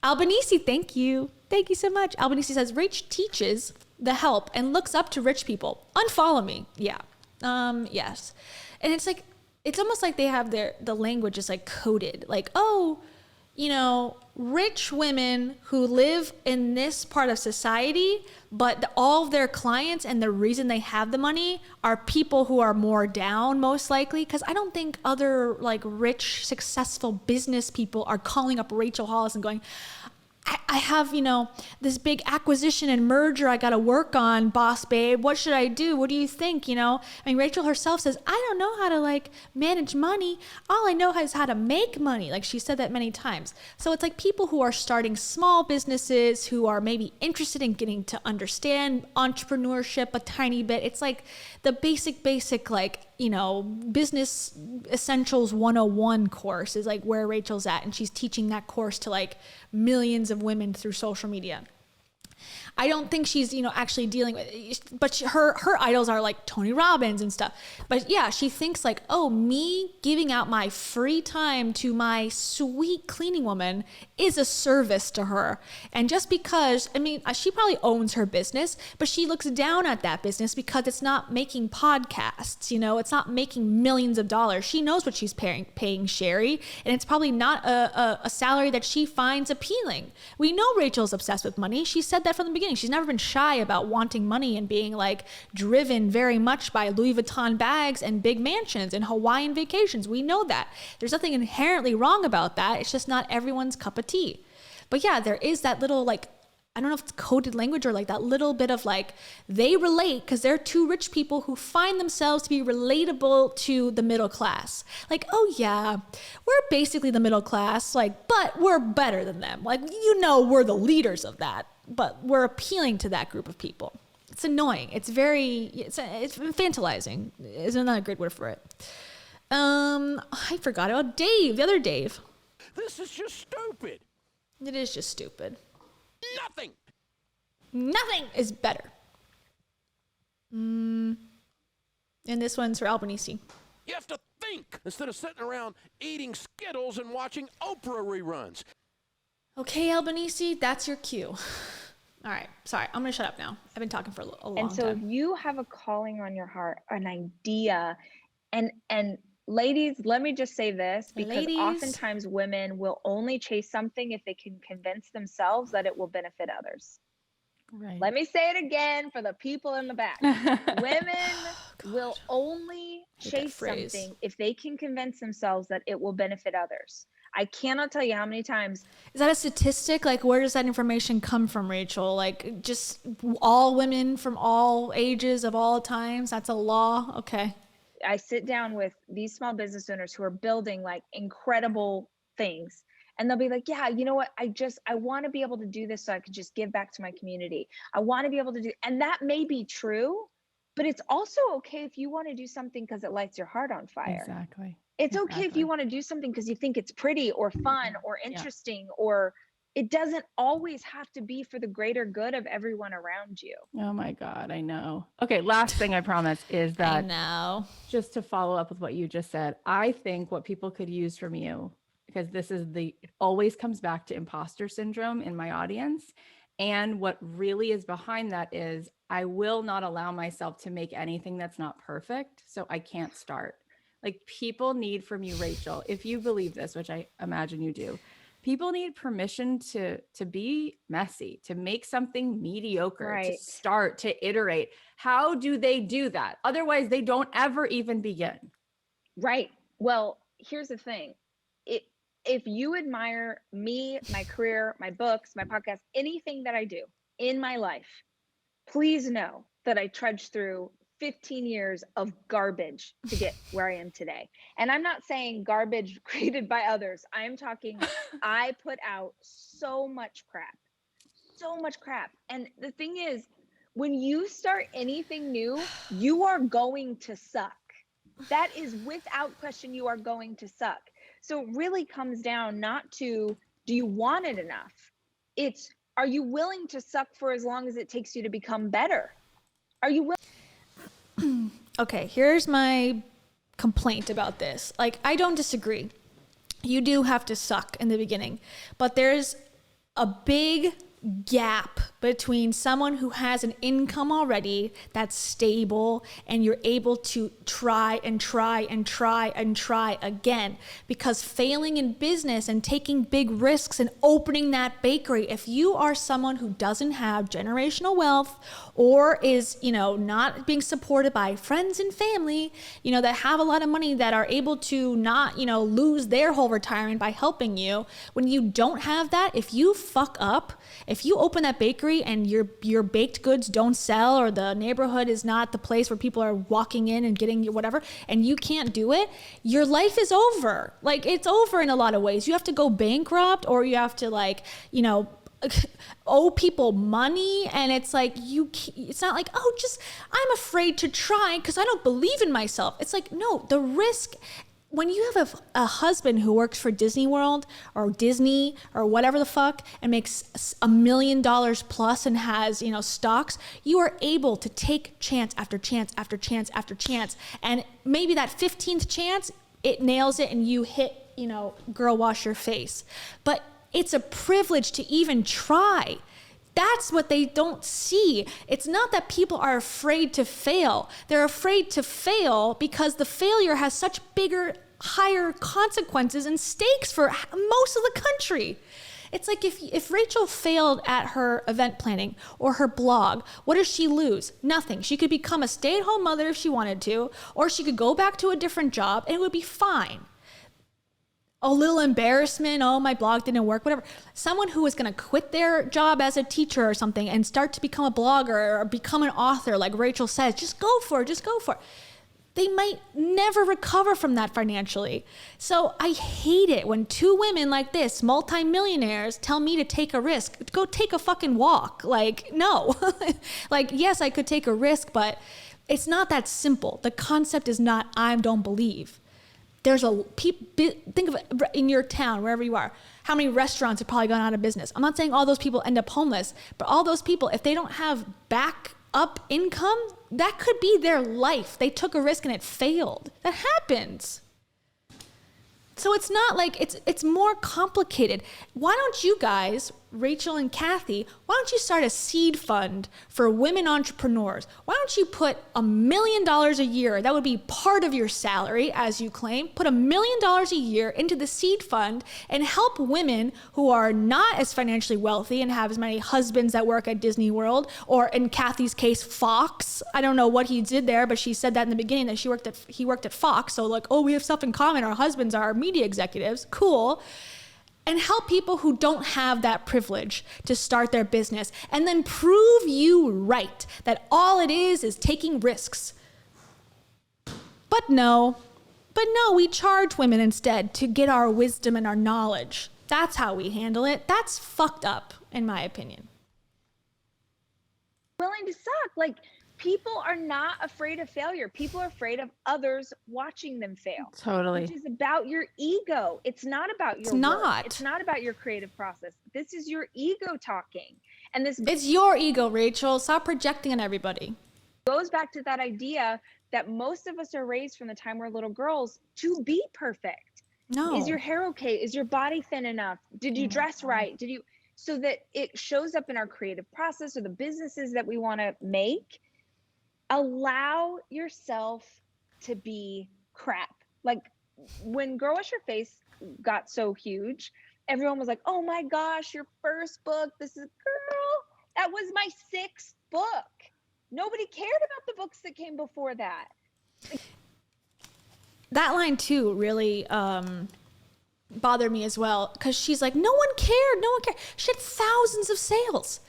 Albanese, thank you. Thank you so much. Albanese says, Rach teaches the help and looks up to rich people. Unfollow me. Yeah. Yes. And it's like, it's almost like they have the language is like coded. Like, oh, rich women who live in this part of society, but all of their clients and the reason they have the money are people who are more down, most likely. Because I don't think other like rich, successful business people are calling up Rachel Hollis and going, I have, this big acquisition and merger I got to work on, boss babe. What should I do? What do you think? Rachel herself says, I don't know how to like manage money. All I know is how to make money. Like she said that many times. So it's like people who are starting small businesses, who are maybe interested in getting to understand entrepreneurship a tiny bit. It's like the basic, like, business essentials 101 course is like where Rachel's at. And she's teaching that course to like millions of women through social media. I don't think she's, actually dealing with, but her idols are like Tony Robbins and stuff. But yeah, she thinks like, oh, me giving out my free time to my sweet cleaning woman is a service to her. And just because, she probably owns her business, but she looks down at that business because it's not making podcasts, it's not making millions of dollars. She knows what she's paying Sherry, and it's probably not a salary that she finds appealing. We know Rachel's obsessed with money. She said that from the beginning. She's never been shy about wanting money and being like driven very much by Louis Vuitton bags and big mansions and Hawaiian vacations. We know that. There's nothing inherently wrong about that. It's just not everyone's cup of tea. But yeah, there is that little like, I don't know if it's coded language or like that little bit of like, they relate because they're two rich people who find themselves to be relatable to the middle class. Like, oh yeah, we're basically the middle class, like, but we're better than them. Like, we're the leaders of that, but we're appealing to that group of people. It's annoying. It's infantilizing. Isn't that a great word for it? I forgot about Dave, the other Dave. This is just stupid. It is just stupid. Nothing is better. And this one's for Albanese. You have to think instead of sitting around eating Skittles and watching Oprah reruns. Okay, Albanese, that's your cue. All right, sorry, I'm gonna shut up now. I've been talking for a long time. And so if you have a calling on your heart, an idea, and ladies, let me just say this, because oftentimes women will only chase something if they can convince themselves that it will benefit others. Right. Let me say it again for the people in the back. Women will only chase something if they can convince themselves that it will benefit others. I cannot tell you how many times. Is that a statistic? Like, where does that information come from, Rachel? Like, just all women from all ages of all times? That's a law? Okay. I sit down with these small business owners who are building like incredible things. And they'll be like, yeah, you know what? I want to be able to do this so I could just give back to my community. I want to be able to do, and that may be true, but it's also okay if you want to do something because it lights your heart on fire. Exactly. It's okay if you want to do something because you think it's pretty or fun or interesting, or it doesn't always have to be for the greater good of everyone around you. Oh my God, I know. Okay, last thing I promise is that I know. Just to follow up with what you just said, I think what people could use from you, because it always comes back to imposter syndrome in my audience. And what really is behind that is I will not allow myself to make anything that's not perfect. So I can't start. Like, people need from you, Rachel, if you believe this, which I imagine you do, people need permission to be messy, to make something mediocre, right, to start, to iterate. How do they do that? Otherwise, they don't ever even begin. Right. Well, here's the thing. If you admire me, my career, my books, my podcast, anything that I do in my life, please know that I trudged through 15 years of garbage to get where I am today. And I'm not saying garbage created by others. I am talking, I put out so much crap, so much crap. And the thing is, when you start anything new, you are going to suck. That is without question, you are going to suck. So it really comes down not to, do you want it enough? It's, are you willing to suck for as long as it takes you to become better? Are you willing? Okay, here's my complaint about this. Like, I don't disagree. You do have to suck in the beginning, but there's a big gap between someone who has an income already that's stable and you're able to try and try and try and try again, because failing in business and taking big risks and opening that bakery, if you are someone who doesn't have generational wealth or is, not being supported by friends and family, that have a lot of money, that are able to not, lose their whole retirement by helping you, when you don't have that, if you fuck up, if you open that bakery and your baked goods don't sell, or the neighborhood is not the place where people are walking in and getting whatever, and you can't do it, your life is over. Like, it's over in a lot of ways. You have to go bankrupt, or you have to owe people money. And it's like, it's not like, I'm afraid to try because I don't believe in myself. It's like, no, the risk. When you have a husband who works for Disney World or Disney or whatever the fuck and makes $1 million plus and has, stocks, you are able to take chance after chance after chance after chance. And maybe that 15th chance, it nails it and you hit, girl, wash your face. But it's a privilege to even try. That's what they don't see. It's not that people are afraid to fail. They're afraid to fail because the failure has such bigger, higher consequences and stakes for most of the country. It's like if Rachel failed at her event planning or her blog, what does she lose? Nothing. She could become a stay-at-home mother if she wanted to, or she could go back to a different job and it would be fine. A little embarrassment, oh, my blog didn't work, whatever. Someone who is going to quit their job as a teacher or something and start to become a blogger or become an author, like Rachel says, just go for it, just go for it. They might never recover from that financially. So I hate it when two women like this, multimillionaires, tell me to take a risk. Go take a fucking walk. Like, no. Like, yes, I could take a risk, but it's not that simple. The concept is not, I don't believe. There's think of it in your town, wherever you are, how many restaurants have probably gone out of business. I'm not saying all those people end up homeless, but all those people, if they don't have backup income, that could be their life. They took a risk and it failed. That happens. So it's not like, it's more complicated. Why don't you guys, Rachel and Cathy, why don't you start a seed fund for women entrepreneurs? Why don't you put $1 million a year, that would be part of your salary, as you claim, put $1 million a year into the seed fund and help women who are not as financially wealthy and have as many husbands that work at Disney World, or in Cathy's case, Fox. I don't know what he did there, but she said that in the beginning that he worked at Fox. So like, oh, we have stuff in common. Our husbands are media executives. Cool. And help people who don't have that privilege to start their business, and then prove you right that all it is taking risks. But no, we charge women instead to get our wisdom and our knowledge. That's how we handle it. That's fucked up, in my opinion. Willing to suck. Like, people are not afraid of failure. People are afraid of others watching them fail. Totally. Which is about your ego. It's not about your work. It's not about your creative process. This is your ego talking. And it's your ego, Rachel. Stop projecting on everybody. Goes back to that idea that most of us are raised from the time we're little girls to be perfect. No. Is your hair okay? Is your body thin enough? Did you dress right? So that it shows up in our creative process or the businesses that we want to make. Allow yourself to be crap. Like, when Girl Wash Your Face got so huge, everyone was like, oh my gosh, your first book. This is, girl, that was my 6th book. Nobody cared about the books that came before that. That line too really bothered me as well, because she's like, no one cared. She had thousands of sales.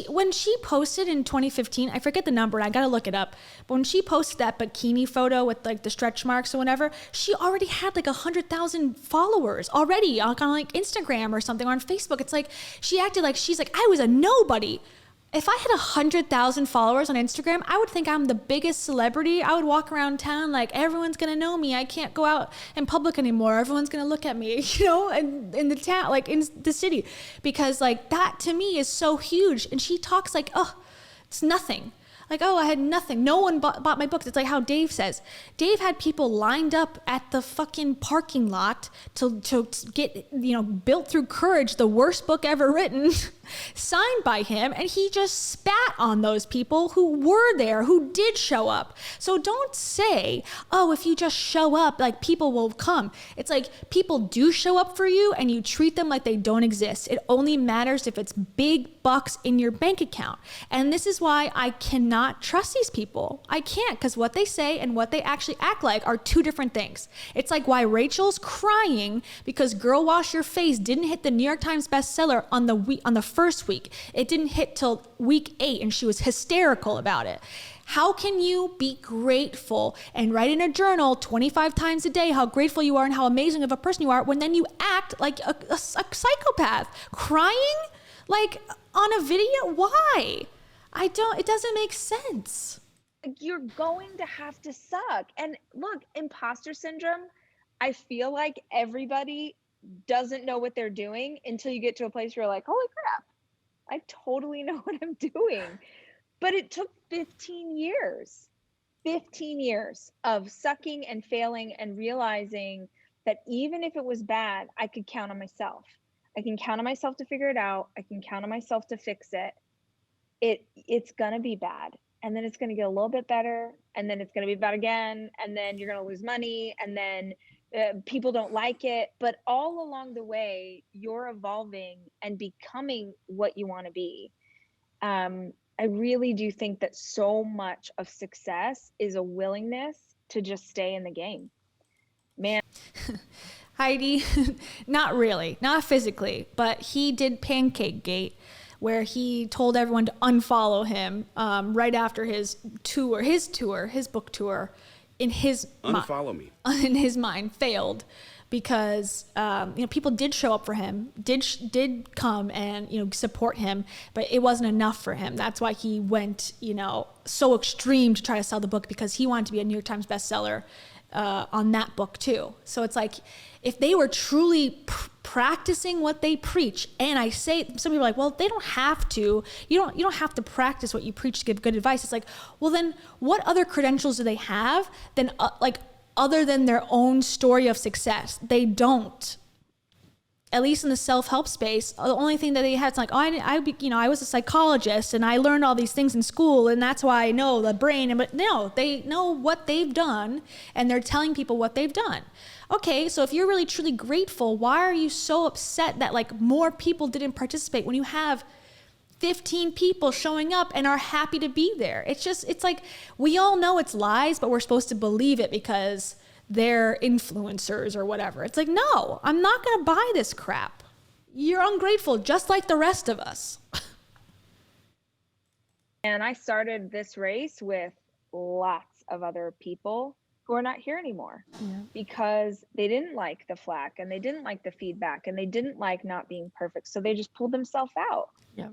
when she posted in 2015, I forget the number, I gotta look it up. But when she posted that bikini photo with like the stretch marks or whatever, she already had like 100,000 followers already on like Instagram or something, or on Facebook. It's like she acted like she's like, I was a nobody. If I had 100,000 followers on Instagram, I would think I'm the biggest celebrity. I would walk around town like everyone's gonna know me. I can't go out in public anymore. Everyone's gonna look at me, you know, in the town, like in the city, because like that to me is so huge. And she talks like, oh, it's nothing. Like, oh, I had nothing. No one bought my books. It's like how Dave says. Dave had people lined up at the fucking parking lot to get, you know, Built Through Courage, the worst book ever written, signed by him. And he just spat on those people who were there, who did show up. So don't say, oh, if you just show up, like people will come. It's like people do show up for you and you treat them like they don't exist. It only matters if it's big bucks in your bank account. And this is why I cannot trust these people. I can't, because what they say and what they actually act like are two different things. It's like why Rachel's crying because Girl Wash Your Face didn't hit the New York Times bestseller on the first week. It didn't hit till week 8 and she was hysterical about it. How can you be grateful and write in a journal 25 times a day how grateful you are and how amazing of a person you are when then you act like a psychopath, crying like on a video? Why? It doesn't make sense. You're going to have to suck. And look, imposter syndrome, I feel like everybody doesn't know what they're doing until you get to a place where you're like, holy crap, I totally know what I'm doing. But it took 15 years of sucking and failing and realizing that even if it was bad, I could count on myself. I can count on myself to figure it out. I can count on myself to fix it. It's gonna be bad, and then it's gonna get a little bit better, and then it's gonna be bad again, and then you're gonna lose money, and then people don't like it. But all along the way, you're evolving and becoming what you want to be. I really do think that so much of success is a willingness to just stay in the game. Man. Heidi, not really, not physically, but he did Pancake Gate, where he told everyone to unfollow him right after his book tour, in his in his mind failed, because people did show up for him, did come and support him, but it wasn't enough for him. That's why he went so extreme to try to sell the book, because he wanted to be a New York Times bestseller on that book too. So it's like, if they were truly practicing what they preach, and I say, some people are like, well, they don't have to. You don't have to practice what you preach to give good advice. It's like, well, then what other credentials do they have than other than their own story of success? They don't. At least in the self-help space, the only thing that they had is like, I was a psychologist and I learned all these things in school and that's why I know the brain. But no, they know what they've done and they're telling people what they've done. Okay, so if you're really truly grateful, why are you so upset that more people didn't participate when you have 15 people showing up and are happy to be there? It's like, we all know it's lies, but we're supposed to believe it because they're influencers or whatever. It's like, no, I'm not going to buy this crap. You're ungrateful just like the rest of us. And I started this race with lots of other people who are not here anymore because they didn't like the flack and they didn't like the feedback and they didn't like not being perfect. So they just pulled themselves out. Yeah.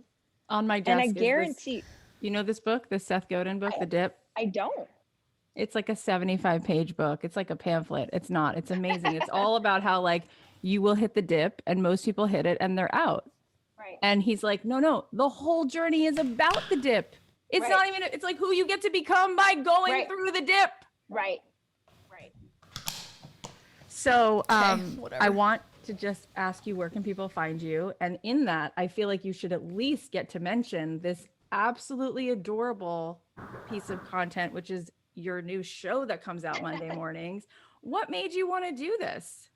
On my desk. And I guarantee. This book, the Seth Godin book, The Dip? I don't. It's like a 75-page book. It's like a pamphlet. It's not. It's amazing. It's all about how you will hit the dip and most people hit it and they're out. Right. And he's like, no, the whole journey is about the dip. It's not even, it's like who you get to become by going through the dip. Right. So I want to just ask you, where can people find you? And in that, I feel like you should at least get to mention this absolutely adorable piece of content, which is your new show that comes out Monday mornings. What made you want to do this?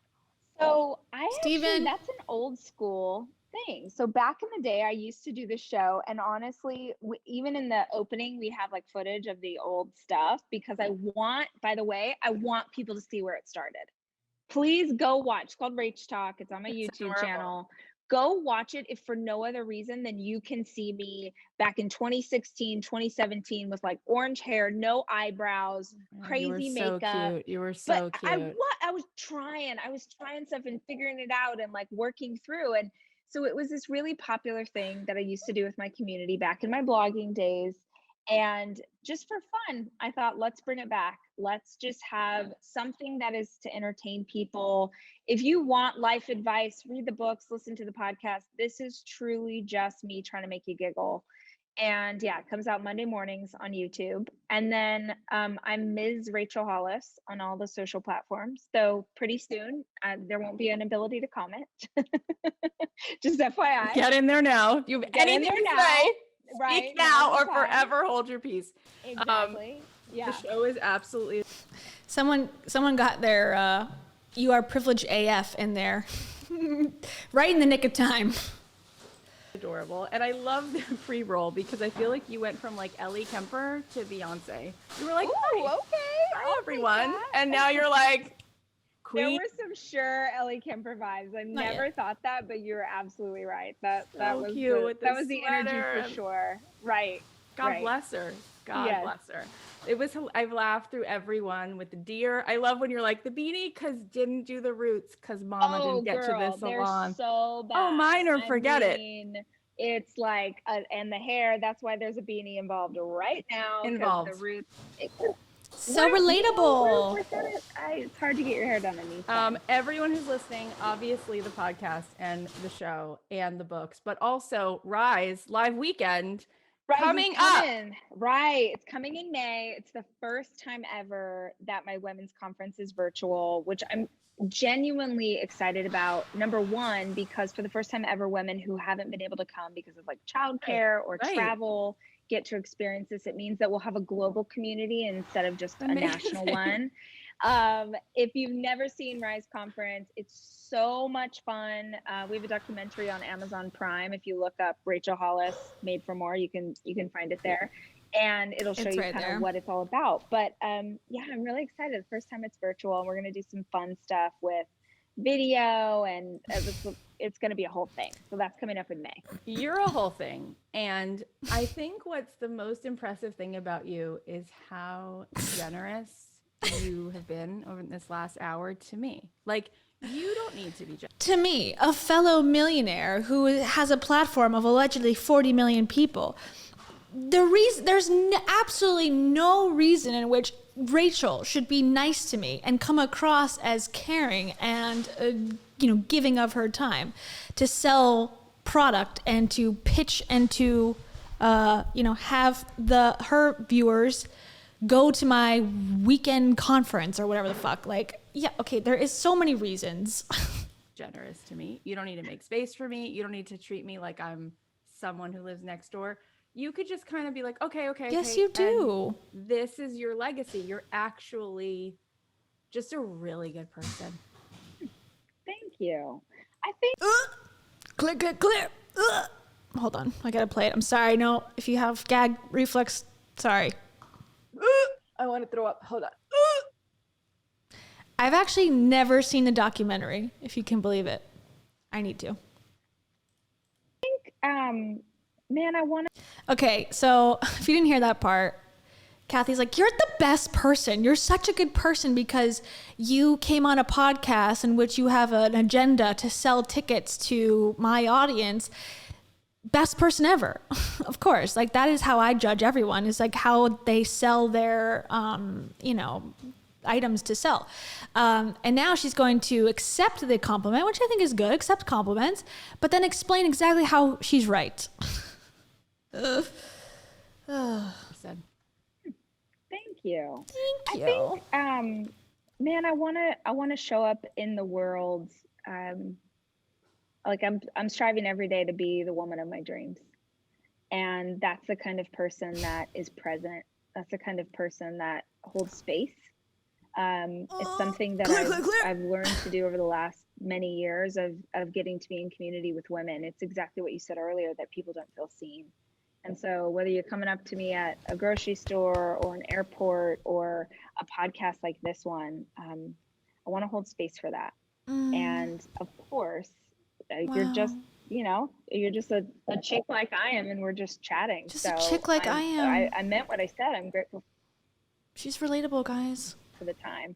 So that's an old school thing. So back in the day, I used to do the show, and honestly, even in the opening, we have footage of the old stuff because I want people to see where it started. Please go watch. It's called Rach Talk. It's on my YouTube channel. go watch it if for no other reason than you can see me back in 2016, 2017 with like orange hair, no eyebrows, crazy makeup. Cute. You were so But cute. I was trying stuff and figuring it out and like working through. And so it was this really popular thing that I used to do with my community back in my blogging days. And just for fun, I thought, let's bring it back. Let's just have something that is to entertain people. If you want life advice, read the books, listen to the podcast. This is truly just me trying to make you giggle. And yeah, it comes out Monday mornings on YouTube. And then I'm Ms. Rachel Hollis on all the social platforms. So pretty soon, there won't be an ability to comment. Just FYI. Get in there now. You have anything to say. Right Speak now or forever hold your peace. Exactly. Yeah. The show is absolutely. Someone got their "You are privileged AF" in there, right in the nick of time. Adorable. And I love the pre-roll because I feel like you went from like Ellie Kemper to Beyonce. You were like, oh, hi, okay. hi everyone. And now you're like, There queen. were some sure Ellie Kemper vibes. I never thought that, but you're absolutely right. That was cute. that was the energy for sure. Right. God bless her. God bless her. It was, I've laughed through everyone with the deer. I love when you're like the beanie because didn't do the roots because mama didn't get to the salon. They're so bad. Oh, mine or forget it. It's like, and the hair, that's why there's a beanie involved right now. Involved. The roots. So relatable. It's hard to get your hair done underneath. Everyone who's listening, obviously the podcast and the show and the books, but also Rise live weekend coming up. Right. It's coming in May. It's the first time ever that my women's conference is virtual, which I'm genuinely excited about. Number one, because for the first time ever, women who haven't been able to come because of like childcare or travel get to experience this. It means that we'll have a global community instead of just a national one. If you've never seen Rise Conference, it's so much fun. We have a documentary on Amazon Prime. If you look up Rachel Hollis Made for More, you can find it there, and it'll show you kind of what it's all about. But yeah, I'm really excited. The first time it's virtual, and we're going to do some fun stuff with video, and it's going to be a whole thing. So that's coming up in May. You're a whole thing. And I think what's the most impressive thing about you is how generous you have been over this last hour to me. Like, you don't need to be generous. To me, a fellow millionaire who has a platform of allegedly 40 million people, there's absolutely no reason in which Rachel should be nice to me and come across as caring and giving of her time to sell product and to pitch and to have her viewers go to my weekend conference or whatever the fuck. Like, yeah, okay, there is so many reasons. Generous to me. You don't need to make space for me. You don't need to treat me like I'm someone who lives next door. You could just kind of be like, okay. Yes, you do. And this is your legacy. You're actually just a really good person. Thank you. I think. Click. Hold on. I got to play it. I'm sorry. No, if you have gag reflex, sorry. I want to throw up. Hold on. I've actually never seen the documentary, if you can believe it. I need to. I think, man, I want to. Okay, so if you didn't hear that part, Cathy's like, you're the best person. You're such a good person because you came on a podcast in which you have an agenda to sell tickets to my audience. Best person ever. Of course. Like, that is how I judge everyone, is like how they sell their, items to sell. And now she's going to accept the compliment, which I think is good, accept compliments, but then explain exactly how she's right. Thank you. I think, man, I want to show up in the world. Like I'm striving every day to be the woman of my dreams. And that's the kind of person that is present. That's the kind of person that holds space. It's something that I've learned to do over the last many years of getting to be in community with women. It's exactly what you said earlier, that people don't feel seen. And so whether you're coming up to me at a grocery store or an airport or a podcast like this one, I want to hold space for that. And of course, you're you're just a chick like I am, and we're just chatting. Just a chick like I am. I meant what I said. I'm grateful She's relatable, guys. for the time,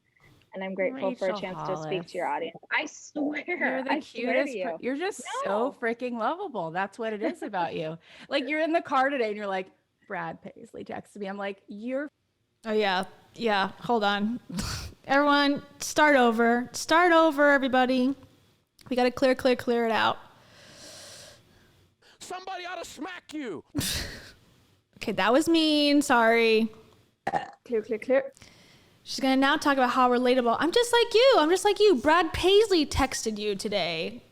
and I'm grateful for a Rachel chance to speak Hollis. to your audience. I swear, You're the I swear cutest. to you. You're just No. so freaking lovable. That's what it is about you. Like, you're in the car today and you're like, Brad Paisley texted me. I'm like, you're Oh yeah. Yeah. Hold on. Everyone, start over. Start over, everybody. We got to clear it out. Somebody ought to smack you. Okay, that was mean. Sorry. Clear. She's going to now talk about how relatable. I'm just like you. I'm just like you. Brad Paisley texted you today.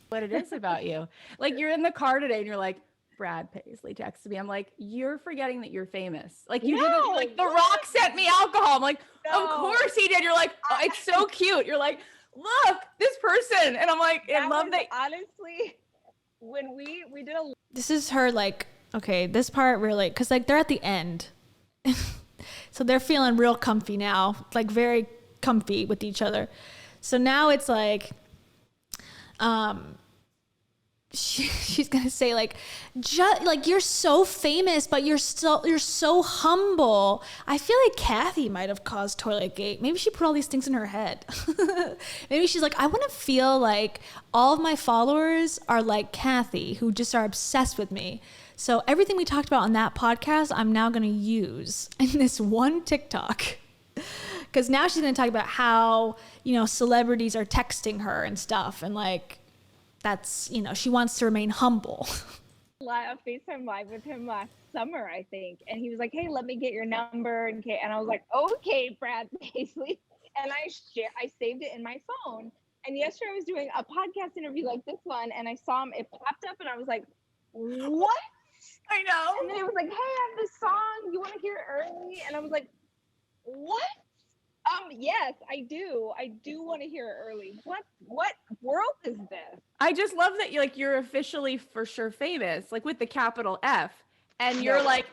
what it is about you. Like, you're in the car today and you're like, Brad Paisley texted me. I'm like, you're forgetting that you're famous. Like, you did it. Like, The Rock sent me alcohol. I'm like, of course he did. You're like, oh, it's so cute. You're like, look, this person. And I'm like, I love that. Honestly, when we did a This is her, like, okay, this part really, because, like, they're at the end. So they're feeling real comfy now, like, very comfy with each other. So now it's like, she's gonna say like, like, you're so famous, but you're so humble. I feel like Cathy might have caused Toiletgate. Maybe she put all these things in her head. Maybe she's like, I want to feel like all of my followers are like Cathy, who just are obsessed with me. So everything we talked about on that podcast, I'm now gonna use in this one TikTok. Because now she's gonna talk about how, celebrities are texting her and stuff, and like, that's, she wants to remain humble. a FaceTime live with him last summer, I think, and he was like, "Hey, let me get your number," and I was like, "Okay, Brad Paisley," and I saved it in my phone. And yesterday I was doing a podcast interview like this one, and I saw him. It popped up, and I was like, "What?" I know. And then it was like, "Hey, I have this song. You want to hear it early?" And I was like, "What?" Yes, I do. I do want to hear it early. What world is this? I just love that you're officially for sure famous, like with the capital F. And you're like,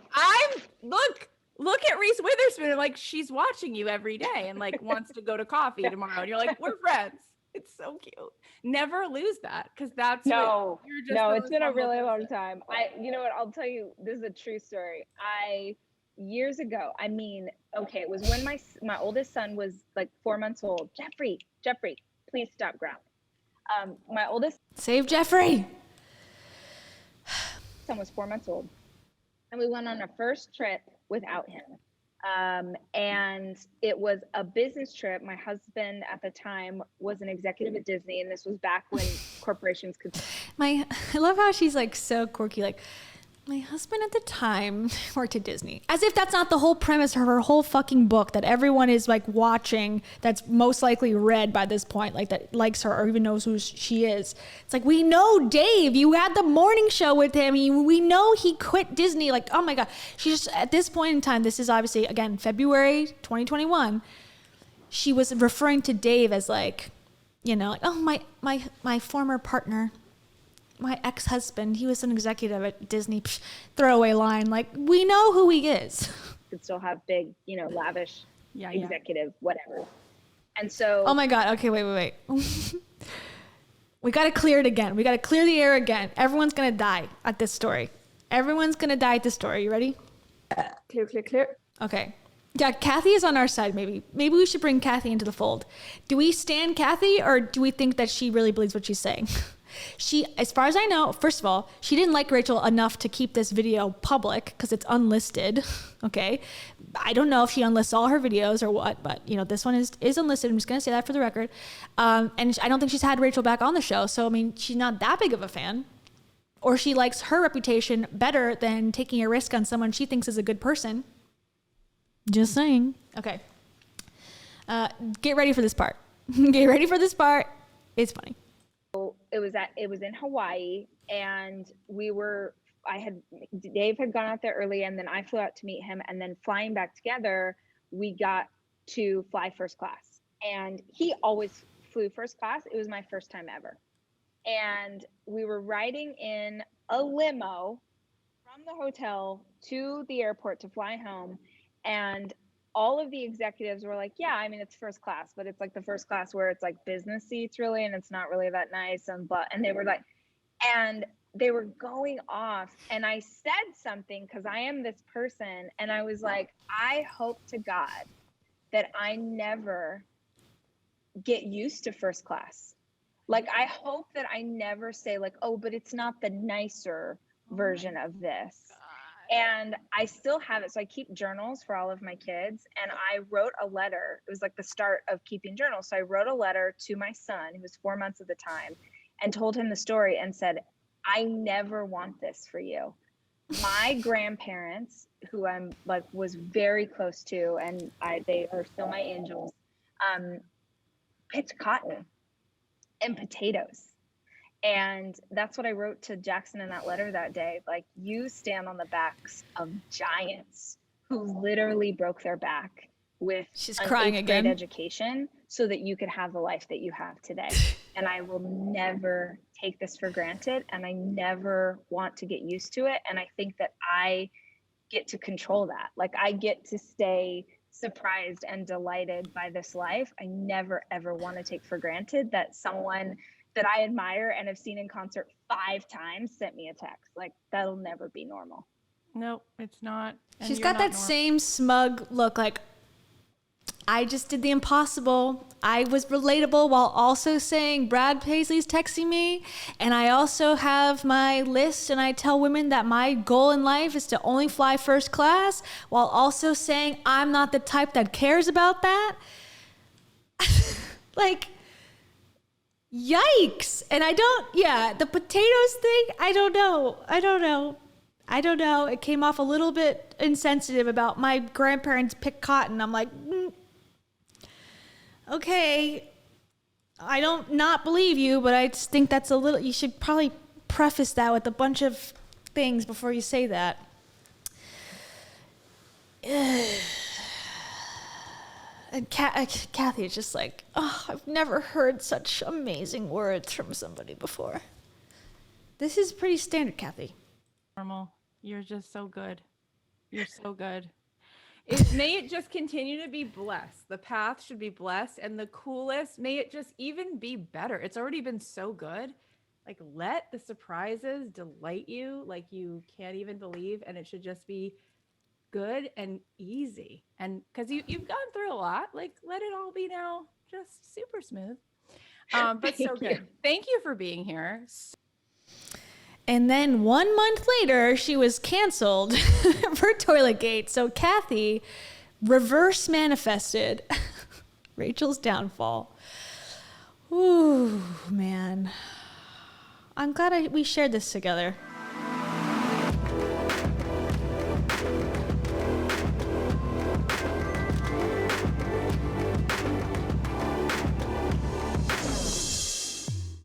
look at Reese Witherspoon. And like, she's watching you every day and like wants to go to coffee tomorrow. And you're like, we're friends. It's so cute. Never lose that, because that's no, what, you're just no. the It's been a really person. long time. You know what? I'll tell you. This is a true story. Years ago. I mean, okay, it was when my oldest son was like 4 months old. Jeffrey, please stop growling. My oldest Save Jeffrey. son was 4 months old, and we went on a first trip without him. And it was a business trip. My husband at the time was an executive at Disney, and this was back when corporations could. I love how she's like so quirky, like, my husband at the time worked at Disney. As if that's not the whole premise of her whole fucking book that everyone is like watching, that's most likely read by this point, like that likes her or even knows who she is. It's like, we know Dave, you had the morning show with him. We know he quit Disney. Like, oh my God. She just, at this point in time, this is obviously, again, February 2021. She was referring to Dave as like, like, oh, my former partner. My ex-husband, he was an executive at Disney. Psh, throwaway line. Like, we know who he is. Could still have big, lavish, Yeah. executive, whatever. And so. Oh my God. Okay, wait. We got to clear it again. We got to clear the air again. Everyone's going to die at this story. Everyone's going to die at this story. You ready? Clear. Okay. Yeah, Cathy is on our side, maybe. Maybe we should bring Cathy into the fold. Do we stand Cathy, or do we think that she really believes what she's saying? She, as far as I know, first of all, she didn't like Rachel enough to keep this video public because it's unlisted. Okay. I don't know if she unlists all her videos or what, but this one is unlisted. I'm just going to say that for the record. And I don't think she's had Rachel back on the show. So, I mean, she's not that big of a fan, or she likes her reputation better than taking a risk on someone she thinks is a good person. Just saying. Okay. Get ready for this part. Get ready for this part. It's funny. It was in Hawaii, and Dave had gone out there early, and then I flew out to meet him, and then flying back together, we got to fly first class, and he always flew first class. It was my first time ever. And we were riding in a limo from the hotel to the airport to fly home, and all of the executives were like, yeah, I mean, it's first class, but it's like the first class where it's like business seats really, and it's not really that nice. And they were like, And they were going off, and I said something because I am this person, and I was like, I hope to God that I never get used to first class. Like, I hope that I never say like, oh, but it's not the nicer version of this. And I still have it. So I keep journals for all of my kids. And I wrote a letter. It was like the start of keeping journals. So I wrote a letter to my son, who was 4 months at the time, and told him the story and said, I never want this for you. My grandparents, who I'm like was very close to, and they are still my angels, picked cotton and potatoes. And that's what I wrote to Jackson in that letter that day. Like, you stand on the backs of giants who literally broke their back with She's an crying 8th again. grade education so that you could have the life that you have today. And I will never take this for granted. And I never want to get used to it. And I think that I get to control that. Like, I get to stay surprised and delighted by this life. I never, ever want to take for granted that someone that I admire and have seen in concert 5 times sent me a text. Like, that'll never be normal. Nope, it's not. And She's you're got not that normal. same smug look, like, I just did the impossible. I was relatable while also saying Brad Paisley's texting me. And I also have my list, and I tell women that my goal in life is to only fly first class, while also saying I'm not the type that cares about that. Like, yikes. And the potatoes thing, I don't know. It came off a little bit insensitive about my grandparents pick cotton. I'm like, okay, I don't not believe you, but I just think that's a little, you should probably preface that with a bunch of things before you say that. And Cathy is just like, oh, I've never heard such amazing words from somebody before. This is pretty standard, Cathy. Normal. You're just so good. You're so good. May it just continue to be blessed. The path should be blessed, and the coolest, may it just even be better. It's already been so good. Like, let the surprises delight you like you can't even believe, and it should just be good and easy. And because you've gone through a lot, like, let it all be now just super smooth. But so good. Thank you for being here. And then 1 month later, she was canceled for Toiletgate. So Cathy reverse manifested Rachel's downfall. Ooh, man. I'm glad we shared this together.